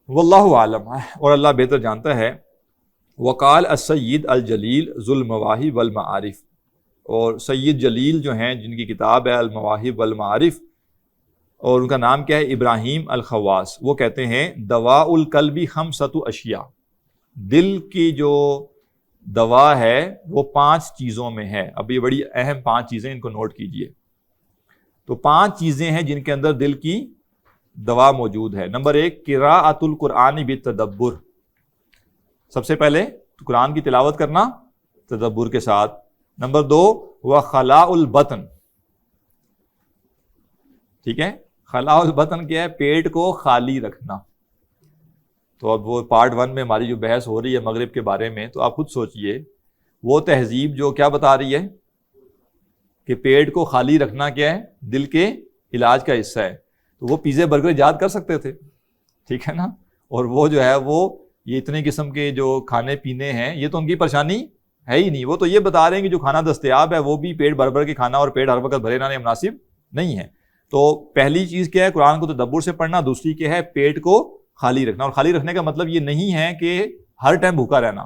واللہ عالم، اور اللہ بہتر جانتا ہے۔ وقال السید الجلیل ذو المواہب والمعارف، اور سید جلیل جو ہیں جن کی کتاب ہے المواہب والمعارف، اور ان کا نام کیا ہے، ابراہیم الخواص، وہ کہتے ہیں دواء القلب خمسۃ اشیاء، دل کی جو دوا ہے وہ 5 چیزوں میں ہے۔ اب یہ بڑی اہم 5 چیزیں، ان کو نوٹ کیجئے۔ تو 5 چیزیں ہیں جن کے اندر دل کی دوا موجود ہے۔ نمبر 1 قراءۃ القرآن بالتدبر، سب سے پہلے قرآن کی تلاوت کرنا تدبر کے ساتھ۔ نمبر 2 وخلاء البطن، ٹھیک ہے، خلاء البطن کیا ہے، پیٹ کو خالی رکھنا۔ تو اب وہ پارٹ 1 میں ہماری جو بحث ہو رہی ہے مغرب کے بارے میں، تو آپ خود سوچئے وہ تہذیب جو کیا بتا رہی ہے کہ پیٹ کو خالی رکھنا کیا ہے، دل کے علاج کا حصہ ہے، تو وہ پیزے برگر یاد کر سکتے تھے، ٹھیک ہے نا، اور وہ جو ہے وہ یہ اتنے قسم کے جو کھانے پینے ہیں یہ تو ان کی پریشانی ہے ہی نہیں، وہ تو یہ بتا رہے ہیں کہ جو کھانا دستیاب ہے وہ بھی پیٹ بھر بھر کے کھانا، اور پیٹ ہر وقت بھرے رہنا مناسب نہیں ہے۔ تو پہلی چیز کیا ہے، قرآن کو تدبر سے پڑھنا۔ دوسری کیا ہے، پیٹ کو خالی رکھنا، اور خالی رکھنے کا مطلب یہ نہیں ہے کہ ہر ٹائم بھوکا رہنا،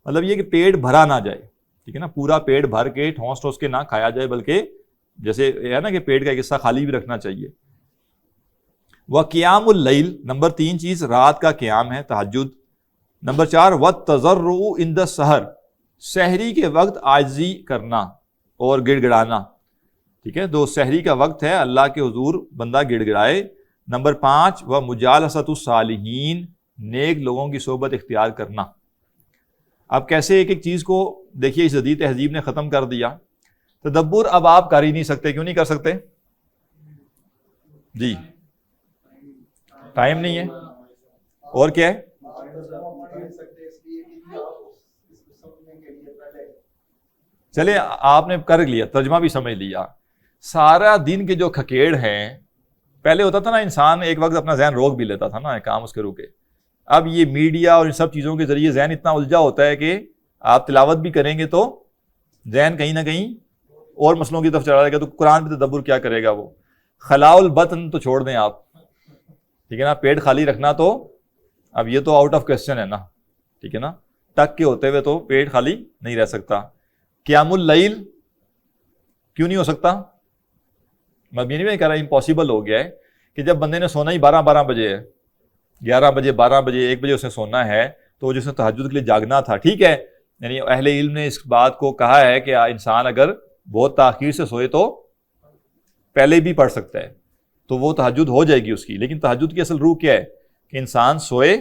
مطلب یہ کہ پیٹ بھرا نہ جائے، ٹھیک ہے نا، پورا پیٹ بھر کے ٹھونس ٹھونس کے نہ کھایا جائے، بلکہ جیسے ہے نا کہ پیٹ کا ایک حصہ خالی بھی رکھنا چاہیے۔ وقیام اللیل، نمبر 3 چیز رات کا قیام ہے، تہجد۔ نمبر 4 والتضرع عند السحر، سحری کے وقت عاجزی کرنا اور گڑ گڑانا، ٹھیک ہے، تو سحری کا وقت ہے، اللہ کے حضور بندہ گڑ گڑائے۔ نمبر 5 ومجالسۃ الصالحین، نیک لوگوں کی صحبت اختیار کرنا۔ اب کیسے ایک ایک چیز کو دیکھیے، اس جدید تہذیب نے ختم کر دیا تدبر اب آپ کر ہی نہیں سکتے. کیوں نہیں کر سکتے جی؟ ٹائم نہیں ہے. اور کیا ہے؟ چلے آپ نے کر لیا, ترجمہ بھی سمجھ لیا. سارا دن کے جو کھکیڑ ہیں, پہلے ہوتا تھا نا انسان ایک وقت اپنا ذہن روک بھی لیتا تھا نا, کام اس کے روکے. اب یہ میڈیا اور ان سب چیزوں کے ذریعے ذہن اتنا الجھا ہوتا ہے کہ آپ تلاوت بھی کریں گے تو ذہن کہیں نہ کہیں اور مسئلوں کی طرف چلا جائے گا. تو قرآن پہ تدبر کیا کرے گا وہ؟ خلاء البطن تو چھوڑ دیں آپ, ٹھیک ہے نا, پیٹ خالی رکھنا تو اب یہ تو آؤٹ آف کوسچن ہے نا, ٹھیک ہے نا. ٹک کے ہوتے ہوئے تو پیٹ خالی نہیں رہ سکتا. قیام اللیل کیوں نہیں ہو سکتا؟ میں یہ نہیں کہہ رہا امپاسبل ہو گیا ہے کہ جب بندے نے سونا ہی 12 بجے ہے, 11 بجے 12 بجے 1 بجے اس نے سونا ہے, تو جس نے تہجد کے لیے جاگنا تھا, ٹھیک ہے, یعنی اہل علم نے اس بات کو کہا ہے کہ انسان اگر بہت تاخیر سے سوئے تو پہلے بھی پڑھ سکتا ہے, تو وہ تہجد ہو جائے گی اس کی. لیکن تہجد کی اصل روح کیا ہے کہ انسان سوئے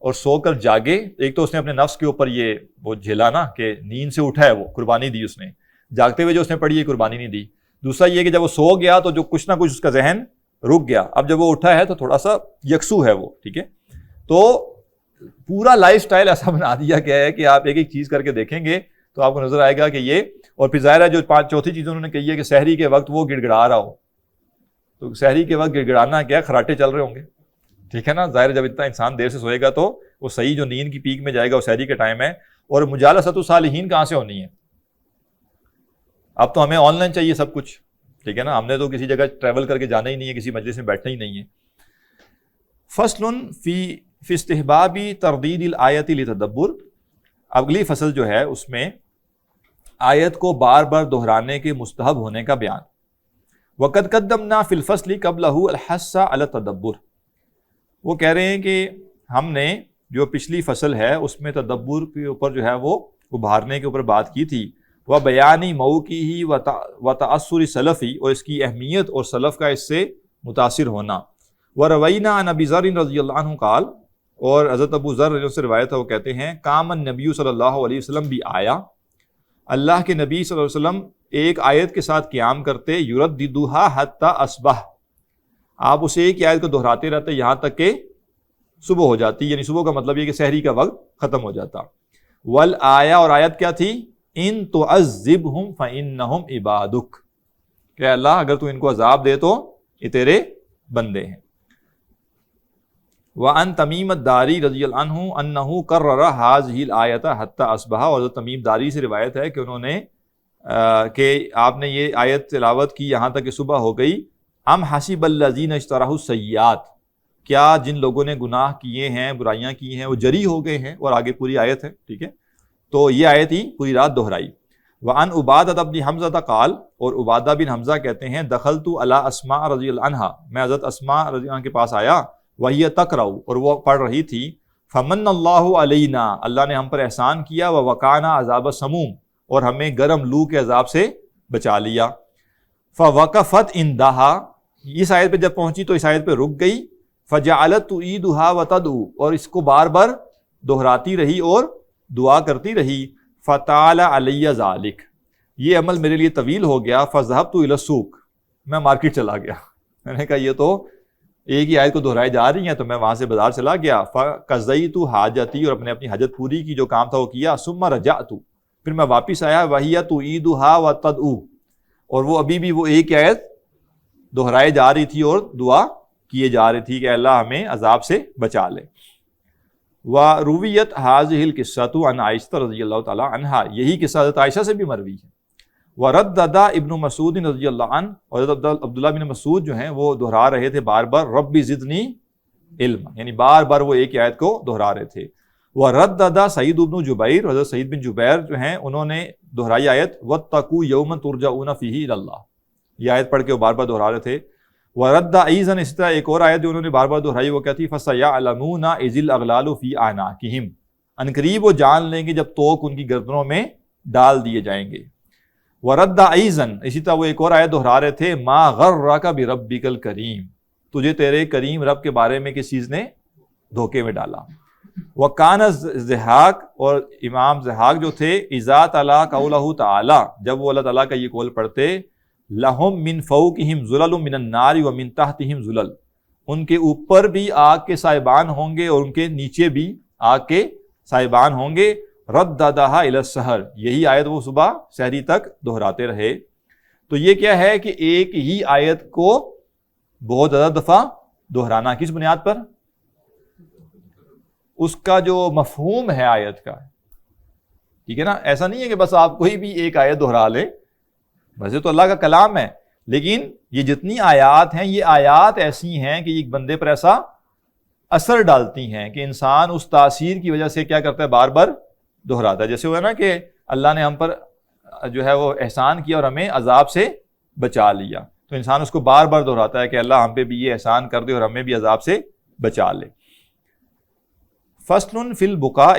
اور سو کر جاگے. ایک تو اس نے اپنے نفس کے اوپر یہ وہ جھیلا نا کہ نیند سے اٹھا ہے, وہ قربانی دی اس نے, جاگتے ہوئے جو اس نے پڑھی ہے قربانی نہیں دی. دوسرا یہ کہ جب وہ سو گیا تو جو کچھ نہ کچھ اس کا ذہن رک گیا. اب جب وہ اٹھا ہے تو تھوڑا سا یکسو ہے وہ, ٹھیک ہے. تو پورا لائف سٹائل ایسا بنا دیا گیا ہے کہ آپ ایک ایک چیز کر کے دیکھیں گے تو آپ کو نظر آئے گا کہ یہ. اور پھر ظاہر ہے جو چوتھی چیز انہوں نے کہی ہے کہ سحری کے وقت وہ گڑ گڑا رہا ہو, تو سحری کے وقت گڑ گڑانا کیا, خراٹے چل رہے ہوں گے, ٹھیک ہے نا. ظاہر جب اتنا انسان دیر سے سوئے گا تو وہ صحیح جو نیند کی پیک میں جائے گا وہ سحری کے ٹائم ہے. اور مجالسۃ الصالحین کہاں سے ہونی ہے؟ اب تو ہمیں آن لائن چاہیے سب کچھ, ٹھیک ہے نا. ہم نے تو کسی جگہ ٹریول کر کے جانا ہی نہیں ہے, کسی مجلس میں بیٹھنا ہی نہیں ہے. فصل فی استحباب تردید الآیت لتدبر. اگلی فصل جو ہے اس میں آیت کو بار بار دہرانے کے مستحب ہونے کا بیان. وقد قدمنا فی الفصل قبلہ الحث علی التدبر. وہ کہہ رہے ہیں کہ ہم نے جو پچھلی فصل ہے اس میں تدبر کے اوپر جو ہے وہ ابھارنے کے اوپر بات کی تھی. وہ بیانی موقعی و تأثر سلفی, اور اس کی اہمیت اور سلف کا اس سے متاثر ہونا. وروینا عن ابی ذر رضی اللہ عنہ قال, اور حضرت ابو ذر سے روایت ہے وہ کہتے ہیں قام النبی صلی اللہ علیہ وسلم بھی آیا, اللہ کے نبی صلی اللہ علیہ وسلم ایک آیت کے ساتھ قیام کرتے, یرددھا حتی اصبح, آپ اسے ایک آیت کو دہراتے رہتے یہاں تک کہ صبح ہو جاتی, یعنی صبح کا مطلب یہ کہ سحری کا وقت ختم ہو جاتا. والآیا, اور آیت کیا تھی, ان تعذبہم فانہم عبادک, کہ اللہ اگر تو ان کو عذاب دے تو یہ تیرے بندے ہیں. وعن تمیم الداری رضی اللہ عنہ انہ کرر ہذہ الآیۃ حتی اصبح, اور تمیم داری سے روایت ہے کہ انہوں نے کہ آپ نے یہ آیت تلاوت کی یہاں تک کہ صبح ہو گئی. ام حسب الذین اجترحوا السیئات, کیا جن لوگوں نے گناہ کیے ہیں, برائیاں کی ہیں, وہ جری ہو گئے ہیں. اور آگے پوری آیت ہے, ٹھیک ہے. تو یہ آیت ہی پوری رات دہرائی. وعن عبادہ بن حمزہ قال, اور عبادہ بن حمزہ کہتے ہیں دخلت علی اسماء رضی اللہ عنہا, میں حضرت اسماء رضی اللہ عنہ کے پاس آیا, وہی تقرأ, اور وہ پڑھ رہی تھی, فمن اللہ علینا, اللہ نے ہم پر احسان کیا, ووقانا عذاب السموم, اور ہمیں گرم لو کے عذاب سے بچا لیا. فوقفت عندہا, اس آیت پہ جب پہنچی تو اس آیت پہ رک گئی. فجعلت تعیدھا وتدعو, اور اس کو بار بار دہراتی رہی اور دعا کرتی رہی. فطال علی ذالک, یہ عمل میرے لیے طویل ہو گیا. فذهبت الی السوق, میں مارکیٹ چلا گیا. میں نے کہا یہ تو ایک ہی آیت کو دہرائی جا رہی ہیں, تو میں وہاں سے بازار چلا گیا. فقضیت حاجتی, اور اپنے اپنی حاجت پوری کی, جو کام تھا وہ کیا. ثم رجعت, پھر میں واپس آیا. وہی تعیدھا وتدعو, اور وہ ابھی بھی وہ ایک آیت دہرائی جا رہی تھی اور دعا کیے جا رہی تھی کہ اللہ ہمیں عذاب سے بچا لے. ورویت هذه القصۃ عن عائشہ رضی اللہ تعالی عنہا, یہی قصہ حضرت عائشہ سے بھی مروی ہے. وردد ابن مسعود رضی اللہ عنہ, اور حضرت عبداللہ بن مسعود جو ہیں وہ دہرا رہے تھے بار بار, رب زدنی علم, یعنی بار بار وہ ایک آیت کو دہرا رہے تھے. وردد سعید بن جبیر, حضرت سعید بن جبیر جو ہیں انہوں نے دہرائی آیت واتقوا یوما ترجعون فیہ الی اللہ, یہ آیت پڑھ کے وہ بار بار دہرا رہے تھے. ورد ایضاً, اس طرح ایک اور آیت جو انہوں نے بار بار دہرائی وہ کہتی فسیعلمون اذ الاغلال فی اعناقہم, ان قریب وہ جان لیں گے جب توق ان کی گردنوں میں ڈال دیے جائیں گے. ورد ایضاً, اسی طرح وہ ایک اور آیت دہرا رہے تھے ما غرک بربک الکریم, تجھے تیرے کریم رب کے بارے میں کس چیز نے دھوکے میں ڈالا. وکان ضحاک، اور امام ضحاک جو تھے، اذا تلا قولہ تعالی، جب وہ اللہ تعالیٰ کا یہ قول پڑھتے، لہم من فوقہم ظلل من النار ومن تحتہم ظلل، ان کے اوپر بھی آگ کے سائبان ہوں گے اور ان کے نیچے بھی آگ کے سائبان ہوں گے، رددہا الی السحر، یہی آیت وہ صبح سحری تک دہراتے رہے۔ تو یہ کیا ہے کہ ایک ہی آیت کو بہت زیادہ دفعہ دہرانا، کس بنیاد پر؟ اس کا جو مفہوم ہے آیت کا، ٹھیک ہے نا، ایسا نہیں ہے کہ بس آپ کوئی بھی ایک آیت دہرا لیں، ویسے تو اللہ کا کلام ہے، لیکن یہ جتنی آیات ہیں یہ آیات ایسی ہیں کہ ایک بندے پر ایسا اثر ڈالتی ہیں کہ انسان اس تاثیر کی وجہ سے کیا کرتا ہے، بار بار دہراتا ہے۔ جیسے ہوا نا کہ اللہ نے ہم پر جو ہے وہ احسان کیا اور ہمیں عذاب سے بچا لیا، تو انسان اس کو بار بار دہراتا ہے کہ اللہ ہم پہ بھی یہ احسان کر دے اور ہمیں بھی عذاب سے بچا لے۔ فصل فی البکاء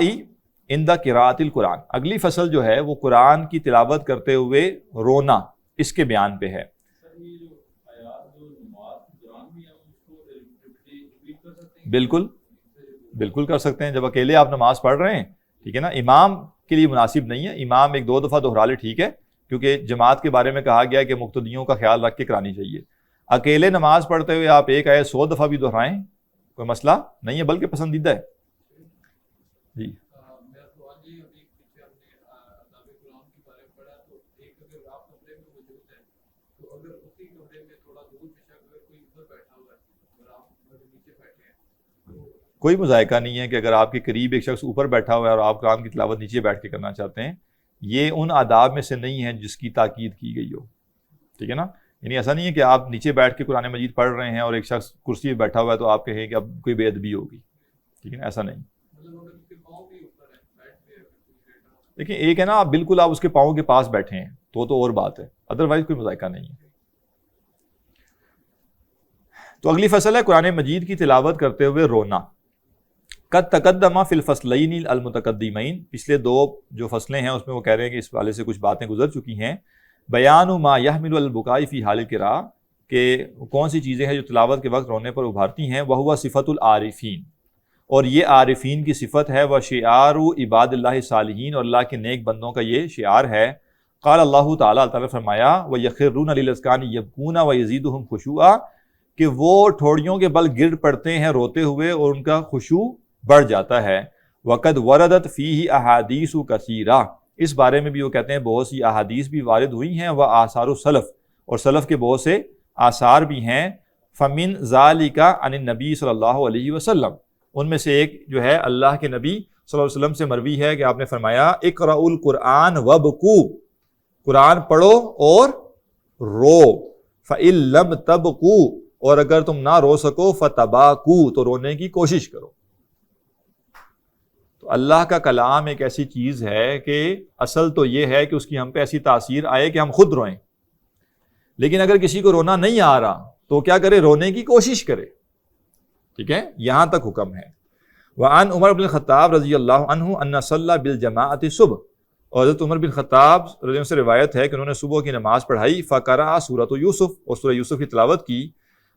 عند قراءۃ القرآن، اگلی فصل جو ہے وہ قرآن کی تلاوت کرتے ہوئے رونا، اس کے بیان پہ ہے۔ بالکل بالکل کر سکتے ہیں، جب اکیلے آپ نماز پڑھ رہے ہیں، ٹھیک ہے نا، امام کے لیے مناسب نہیں ہے، امام ایک دو دفعہ دہرا لے ٹھیک ہے، کیونکہ جماعت کے بارے میں کہا گیا ہے کہ مقتدیوں کا خیال رکھ کے کرانی چاہیے۔ اکیلے نماز پڑھتے ہوئے آپ ایک آیت 100 دفعہ بھی دہرائیں، کوئی مسئلہ نہیں ہے، بلکہ پسندیدہ ہے۔ جی کوئی مذائقہ نہیں ہے کہ اگر آپ کے قریب ایک شخص اوپر بیٹھا ہوا ہے اور آپ قرآن کی تلاوت نیچے بیٹھ کے کرنا چاہتے ہیں، یہ ان آداب میں سے نہیں ہے جس کی تاکید کی گئی ہو، ٹھیک ہے نا، یعنی ایسا نہیں ہے کہ آپ نیچے بیٹھ کے قرآن مجید پڑھ رہے ہیں اور ایک شخص کرسی پہ بیٹھا ہوا ہے تو آپ کہیں کہ اب کوئی بے ادبی ہوگی، ٹھیک ہے نا، ایسا نہیں۔ دیکھیں ایک ہے نا، آپ بالکل آپ اس کے پاؤں کے پاس بیٹھے ہیں تو اور بات ہے، ادروائز کوئی مذائقہ نہیں ہے۔ تو اگلی فصل ہے قرآن مجید کی تلاوت کرتے ہوئے رونا۔ قد تقدم فی الفصلین المتقدمین، پچھلے دو جو فصلیں ہیں اس میں وہ کہہ رہے ہیں کہ اس والے سے کچھ باتیں گزر چکی ہیں۔ بیان ما یحمل البکاء فی حال القراء، کہ کون سی چیزیں ہیں جو تلاوت کے وقت رونے پر ابھارتی ہیں۔ وہو صفت العارفین، اور یہ عارفین کی صفت ہے، وشعار عباد اللہ صالحین، اور اللہ کے نیک بندوں کا یہ شعار ہے۔ قال اللہ تعالیٰ، اللہ تعالیٰ نے فرمایا، وَيَخِرُّونَ لِلْأَذْقَانِ يَبْكُونَ وَيَزِيدُهُمْ خُشُوعًا، کہ وہ ٹھوڑیوں کے بل گر پڑتے ہیں روتے ہوئے اور ان کا خشوع بڑھ جاتا ہے۔ وَقَدْ وَرَدَتْ فِيهِ أَحَادِيثُ كَثِيرَةٌ، اس بارے میں بھی وہ کہتے ہیں بہت سی احادیث بھی وارد ہوئی ہیں، وَآثَارُ السلف، اور سلف کے بہت سے آثار بھی ہیں۔ فَمِن ذَلِكَ عن النبی صلی اللہ علیہ وسلم، ان میں سے ایک جو ہے اللہ کے نبی صلی اللہ علیہ وسلم سے مروی ہے کہ آپ نے فرمایا، اقرأوا القرآن وابکوا، قرآن پڑھو اور رو، فَإِن لَمْ تَبْكُوا، اور اگر تم نہ رو سکو فَتَبَاكُوا، تو رونے کی کوشش کرو۔ تو اللہ کا کلام ایک ایسی چیز ہے کہ اصل تو یہ ہے کہ اس کی ہم پہ ایسی تاثیر آئے کہ ہم خود روئیں، لیکن اگر کسی کو رونا نہیں آ رہا تو کیا کرے، رونے کی کوشش کرے، ٹھیک ہے، یہاں تک حکم ہے۔ وعن عمر بن الخطاب رضی اللہ عنہ ان صلی بالجماعت صبح، اور حضرت عمر بن خطاب رضی اللہ عنہ سے روایت ہے کہ انہوں نے صبح کی نماز پڑھائی، فقرأ سورۃ یوسف، اور سورہ یوسف کی تلاوت کی،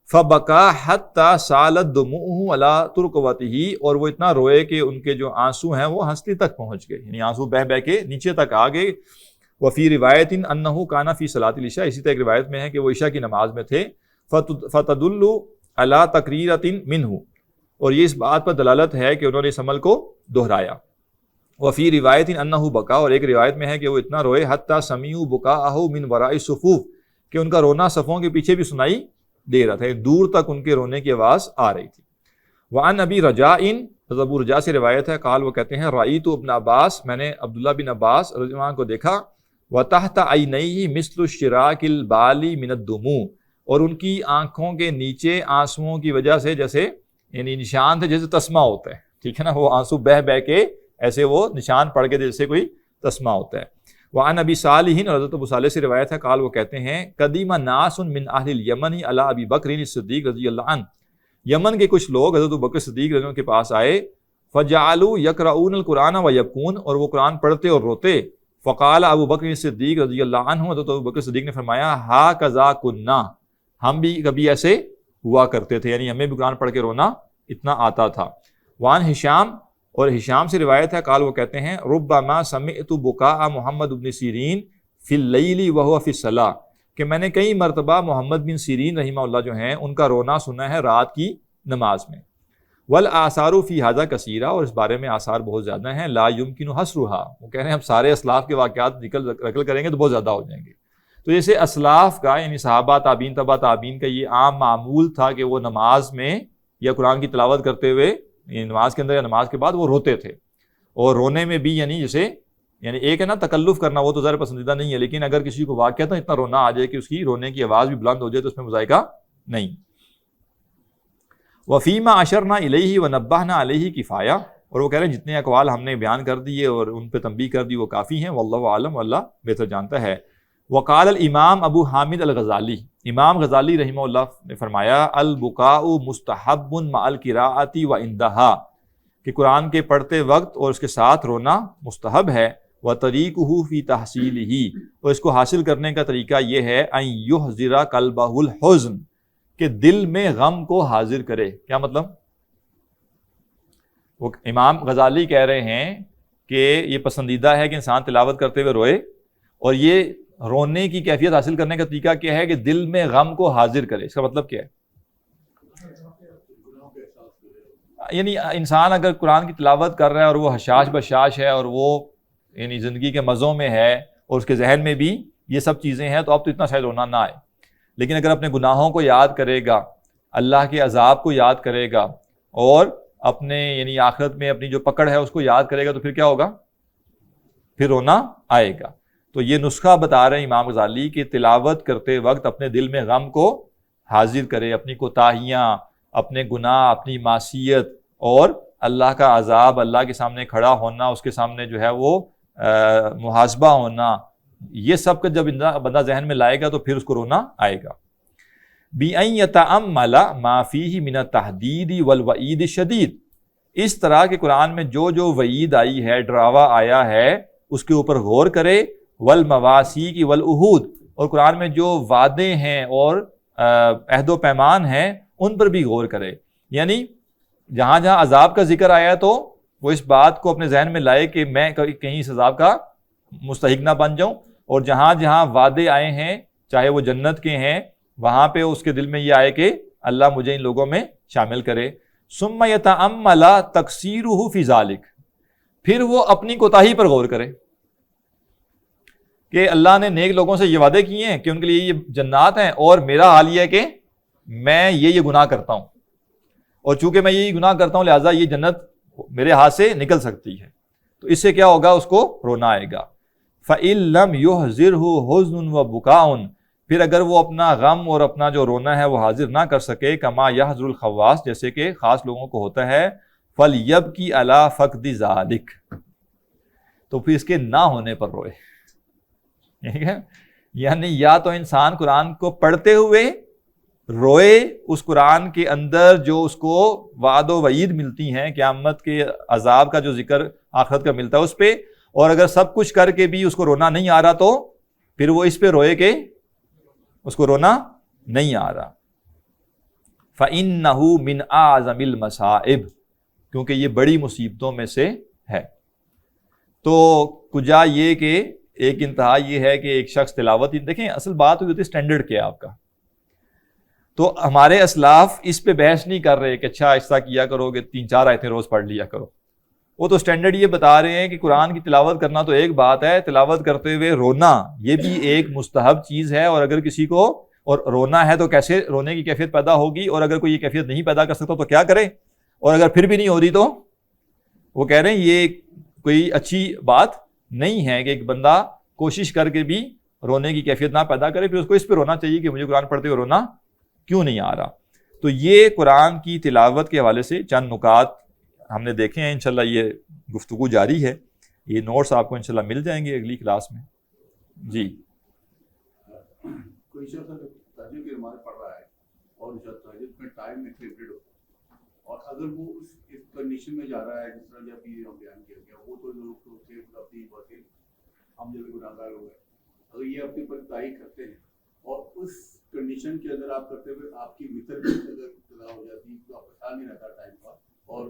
فبکا حتی سالت دموعہ علی ترقوتہ، اور وہ اتنا روئے کہ ان کے جو آنسو ہیں وہ ہستی تک پہنچ گئے، یعنی آنسو بہہ بہہ کے نیچے تک آ گئے۔ وفی روایت انہ کان فی صلاۃ العشاء، اسی طرح ایک روایت میں ہے کہ وہ عشاء کی نماز میں تھے۔ فتدل علی تقریرۃ منہ، اور یہ اس بات پر دلالت ہے کہ انہوں نے اس عمل کو دہرایا۔ وفی روایت انہ بکا، اور ایک روایت میں ہے کہ وہ اتنا روئے حتی سمعوا بکاءہ من وراء الصفوف، کہ ان کا رونا صفوں کے پیچھے بھی سنائی دے رہا تھا، دور تک ان کے رونے کی آواز آ رہی تھی۔ وعن ابی رجاء، ابو رجاء سے روایت ہے، قال وہ کہتے ہیں، رأیت ابن عباس، میں نے عبداللہ بن عباس رضی اللہ عنہ کو دیکھا، وتحت عینیہ مثل الشراک البالی من الدموع، اور ان کی آنکھوں کے نیچے آنسوؤں کی وجہ سے جیسے یعنی نشان تھے جیسے تسمہ ہوتا ہے، ٹھیک ہے نا، وہ آنسو بہہ بہہ کے ایسے وہ نشان پڑ کے جیسے کوئی تسمہ ہوتا ہے۔ وعن ابی صالح، اور حضرت ابو صالح سے روایت ہے، قال وہ کہتے ہیں، قدیم ناس من اہل الیمن علی ابی بکر الصدیق رضی اللہ عنہ، یمن کے کچھ لوگ حضرت ابوبکر صدیق رضی اللہ عنہ کے پاس آئے، فجعلوا یقرؤون القرآن ویبکون، اور وہ قرآن پڑھتے اور روتے۔ فقال ابو بکر صدیق رضی اللہ عنہ، حضرت ابوبکر صدیق نے فرمایا، ہاکذا کنا، ہم بھی کبھی ایسے ہوا کرتے تھے، یعنی ہمیں بھی قرآن پڑھ کے رونا اتنا آتا تھا۔ وعن ہشام، اور ہشام سے روایت ہے قال وہ کہتے ہیں ربما سمعت بکاء محمد بن سیرین فی اللیل وهو فی الصلاۃ کہ میں نے کئی مرتبہ محمد بن سیرین رحمہ اللہ جو ہیں ان کا رونا سنا ہے رات کی نماز میں. والآثار فی ھذا کثیرہ اور اس بارے میں آثار بہت زیادہ ہیں. لا یمکن حصرھا وہ کہہ رہے ہیں ہم سارے اسلاف کے واقعات نقل کریں گے تو بہت زیادہ ہو جائیں گے. تو جیسے اسلاف کا یعنی صحابہ تابعین تبع تابعین کا یہ عام معمول تھا کہ وہ نماز میں یا قرآن کی تلاوت کرتے ہوئے نماز کے اندر یا نماز کے بعد وہ روتے تھے. اور رونے میں بھی یعنی جیسے یعنی ایک ہے نا تکلف کرنا وہ تو ذرا پسندیدہ نہیں ہے, لیکن اگر کسی کو واقعہ اتنا رونا آ جائے کہ اس کی رونے کی آواز بھی بلند ہو جائے تو اس میں مذائقہ نہیں. وفیما اشرنا الیہ ونبہنا علیہ کفایہ اور وہ کہہ رہے ہیں جتنے اقوال ہم نے بیان کر دیے اور ان پہ تنبیہ کر دی وہ کافی ہیں. واللہ عالم واللہ بہتر جانتا ہے. وقال الامام ابو حامد الغزالی امام غزالی رحمہ اللہ نے فرمایا البکاء مستحب مع القراءۃ وعندہا کہ قرآن کے پڑھتے وقت اور اس کے ساتھ رونا مستحب ہے. وطریقہ فی تحصیلہ اور اس کو حاصل کرنے کا طریقہ یہ ہے ان یحضر قلبہ الحزن کہ دل میں غم کو حاضر کرے. کیا مطلب؟ وہ امام غزالی کہہ رہے ہیں کہ یہ پسندیدہ ہے کہ انسان تلاوت کرتے ہوئے روئے, اور یہ رونے کی کیفیت حاصل کرنے کا طریقہ کیا ہے کہ دل میں غم کو حاضر کرے. اس کا مطلب کیا ہے؟ یعنی انسان اگر قرآن کی تلاوت کر رہا ہے اور وہ حشاش بشاش ہے اور وہ یعنی زندگی کے مزوں میں ہے اور اس کے ذہن میں بھی یہ سب چیزیں ہیں تو اب تو اتنا شاید رونا نہ آئے. لیکن اگر اپنے گناہوں کو یاد کرے گا, اللہ کے عذاب کو یاد کرے گا اور اپنے یعنی آخرت میں اپنی جو پکڑ ہے اس کو یاد کرے گا تو پھر کیا ہوگا؟ پھر رونا آئے گا. تو یہ نسخہ بتا رہے ہیں امام غزالی کہ تلاوت کرتے وقت اپنے دل میں غم کو حاضر کرے, اپنی کوتاہیاں, اپنے گناہ, اپنی معصیت اور اللہ کا عذاب, اللہ کے سامنے کھڑا ہونا, اس کے سامنے جو ہے وہ محاسبہ ہونا, یہ سب کا جب بندہ ذہن میں لائے گا تو پھر اس کو رونا آئے گا. بِأَن يَتَأَمَّلَ مَا فِيهِ مِنَ التَّحْدِيدِ وَالْوَعِيدِ الشَّدِيدِ اس طرح کہ قرآن میں جو جو وعید آئی ہے, ڈراوا آیا ہے, اس کے اوپر غور کرے. وَالْمَوَاثِيقِ وَالْعُہُودِ اور قرآن میں جو وعدے ہیں اور عہد و پیمان ہیں ان پر بھی غور کرے. یعنی جہاں جہاں عذاب کا ذکر آیا ہے تو وہ اس بات کو اپنے ذہن میں لائے کہ میں کہیں اس عذاب کا مستحق نہ بن جاؤں, اور جہاں جہاں وعدے آئے ہیں چاہے وہ جنت کے ہیں وہاں پہ اس کے دل میں یہ آئے کہ اللہ مجھے ان لوگوں میں شامل کرے. ثم یتأمل تقصیرہ فی ذلک پھر وہ اپنی کوتاہی پر غور کرے کہ اللہ نے نیک لوگوں سے یہ وعدے کیے ہیں کہ ان کے لیے یہ جنات ہیں, اور میرا حال یہ ہے کہ میں یہ گناہ کرتا ہوں, اور چونکہ میں یہ گناہ کرتا ہوں لہٰذا یہ جنت میرے ہاتھ سے نکل سکتی ہے. تو اس سے کیا ہوگا؟ اس کو رونا آئے گا. فَإِن لَمْ يُحْضِرْهُ حُزْنٌ وَبُكَاءٌ پھر اگر وہ اپنا غم اور اپنا جو رونا ہے وہ حاضر نہ کر سکے, کما یحضر الخواص جیسے کہ خاص لوگوں کو ہوتا ہے, فَلْيَبْكِ عَلَى فَقْدِ ذَلِكَ تو پھر اس کے نہ ہونے پر روئے. ٹھیک ہے, یعنی یا تو انسان قرآن کو پڑھتے ہوئے روئے, اس قرآن کے اندر جو اس کو وعد و وعید ملتی ہیں قیامت کے عذاب کا جو ذکر آخرت کا ملتا ہے اس پہ, اور اگر سب کچھ کر کے بھی اس کو رونا نہیں آ رہا تو پھر وہ اس پہ روئے کہ اس کو رونا نہیں آ رہا. فَإِنَّهُ مِنْ أَعْظَمِ الْمَصَائِبِ کیونکہ یہ بڑی مصیبتوں میں سے ہے. تو کجا یہ کہ ایک انتہا یہ ہے کہ ایک شخص تلاوت دیکھیں اصل بات ہوئی ہوتی ہے اسٹینڈرڈ کیا آپ کا. تو ہمارے اسلاف اس پہ بحث نہیں کر رہے کہ اچھا ایسا کیا کرو کہ 3-4 آیتیں روز پڑھ لیا کرو. وہ تو اسٹینڈرڈ یہ بتا رہے ہیں کہ قرآن کی تلاوت کرنا تو ایک بات ہے, تلاوت کرتے ہوئے رونا یہ بھی ایک مستحب چیز ہے, اور اگر کسی کو اور رونا ہے تو کیسے رونے کی کیفیت پیدا ہوگی, اور اگر کوئی یہ کیفیت نہیں پیدا کر سکتا تو کیا کرے, اور اگر پھر بھی نہیں ہو رہی تو وہ کہہ رہے ہیں یہ کوئی اچھی بات نہیں ہے کہ ایک بندہ کوشش کر کے بھی رونے کی کیفیت نہ پیدا کرے, پھر اس کو اس پہ رونا چاہیے کہ مجھے قرآن پڑھتے ہوئے رونا کیوں نہیں آ رہا. تو یہ قرآن کی تلاوت کے حوالے سے چند نکات ہم نے دیکھے ہیں. انشاءاللہ یہ گفتگو جاری ہے, یہ نوٹس آپ کو انشاءاللہ مل جائیں گے اگلی کلاس میں. جی کوئی شخص تہجد کی نماز پڑھ رہا ہے اور تہجد میں ٹائم ایکسیپٹڈ ہو, اور اگر وہ اس کنڈیشن میں جا رہا ہے جس طرح جب یہ بیان کیا گیا, وہ تو لوگ اپنی باتیں ہم جب گناہ گار ہو گئے, اگر یہ اپنے پر طائی کرتے ہیں اور اس کنڈیشن کے اندر آپ کرتے ہوئے آپ کی وطر بھی اگر ابتدا ہو جاتی تو آپ کو خیال نہیں رہتا ٹائم کا, اور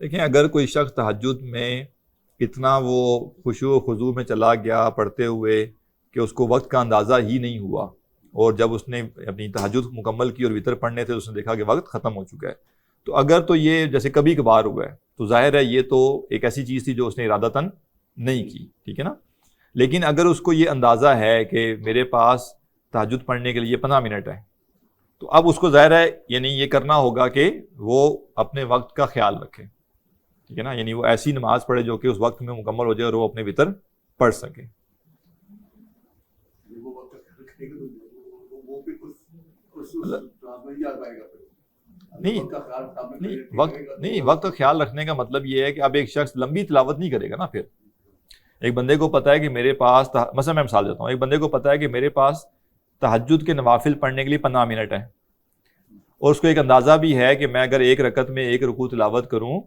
دیکھیں اگر کوئی شخص تہجد میں اتنا وہ خشوع و خضوع میں چلا گیا پڑھتے ہوئے کہ اس کو وقت کا اندازہ ہی نہیں ہوا، اور جب اس نے اپنی تہجد مکمل کی اور وطر پڑھنے تھے تو اس نے دیکھا کہ وقت ختم ہو چکا ہے، تو اگر تو یہ جیسے کبھی کبھار ہوا ہے تو ظاہر ہے یہ تو ایک ایسی چیز تھی جو اس نے ارادتاً نہیں کی، ٹھیک ہے نا. لیکن اگر اس کو یہ اندازہ ہے کہ میرے پاس تہجد پڑھنے کے لیے 15 منٹ ہے، تو اب اس کو ظاہر ہے یعنی یہ کرنا ہوگا کہ وہ اپنے وقت کا خیال رکھے، ٹھیک ہے نا، یعنی وہ ایسی نماز پڑھے جو کہ اس وقت میں مکمل ہو جائے اور وہ اپنے وطر پڑھ سکے. وہ وقت رکھنے کا تو وہ پھر اس نہیں جا پائے گا پھر نہیں وقت کا خیال سامنے نہیں کرے وقت نہیں وقت کا خیال رکھنے کا مطلب یہ ہے کہ اب ایک شخص لمبی تلاوت نہیں کرے گا نا. پھر ایک بندے کو پتہ ہے کہ میرے پاس مثلا میں مثال دیتا ہوں، ایک بندے کو پتہ ہے کہ میرے پاس تہجد کے نوافل پڑھنے کے لیے 15 منٹ ہیں، اور اس کو ایک اندازہ بھی ہے کہ میں اگر ایک رکعت میں ایک رکوع تلاوت کروں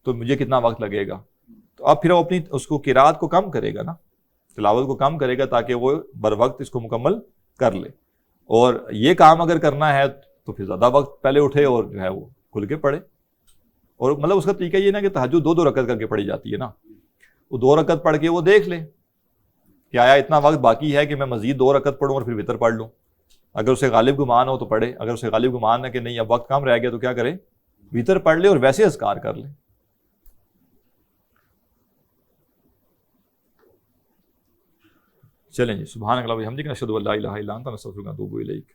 تو مجھے کتنا وقت لگے گا، تو اب پھر وہ اپنی اس کو قرات کو کم کرے گا نا، تلاوت کو کم کرے گا تاکہ وہ بر وقت اس کو مکمل کر لے. اور یہ کام اگر کرنا ہے تو پھر زیادہ وقت پہلے اٹھے اور جو ہے وہ کھل کے پڑھے. اور مطلب اس کا طریقہ یہ نا کہ تہجد 2 رکعت کر کے پڑھی جاتی ہے نا، وہ 2 رکعت پڑھ کے وہ دیکھ لے کہ آیا اتنا وقت باقی ہے کہ میں مزید 2 رکعت پڑھوں اور پھر وطر پڑھ لوں. اگر اسے غالب گمان ہو تو پڑھے، اگر اسے غالب گمان ہے کہ نہیں اب وقت کم رہ گیا تو کیا کرے، وطر پڑھ لے اور ویسے اذکار کر لے. چلیں جی، سبحانک اللہم و بحمدک، نشہد ان لا الہ الا انت، نستغفرک و نتوب الیک.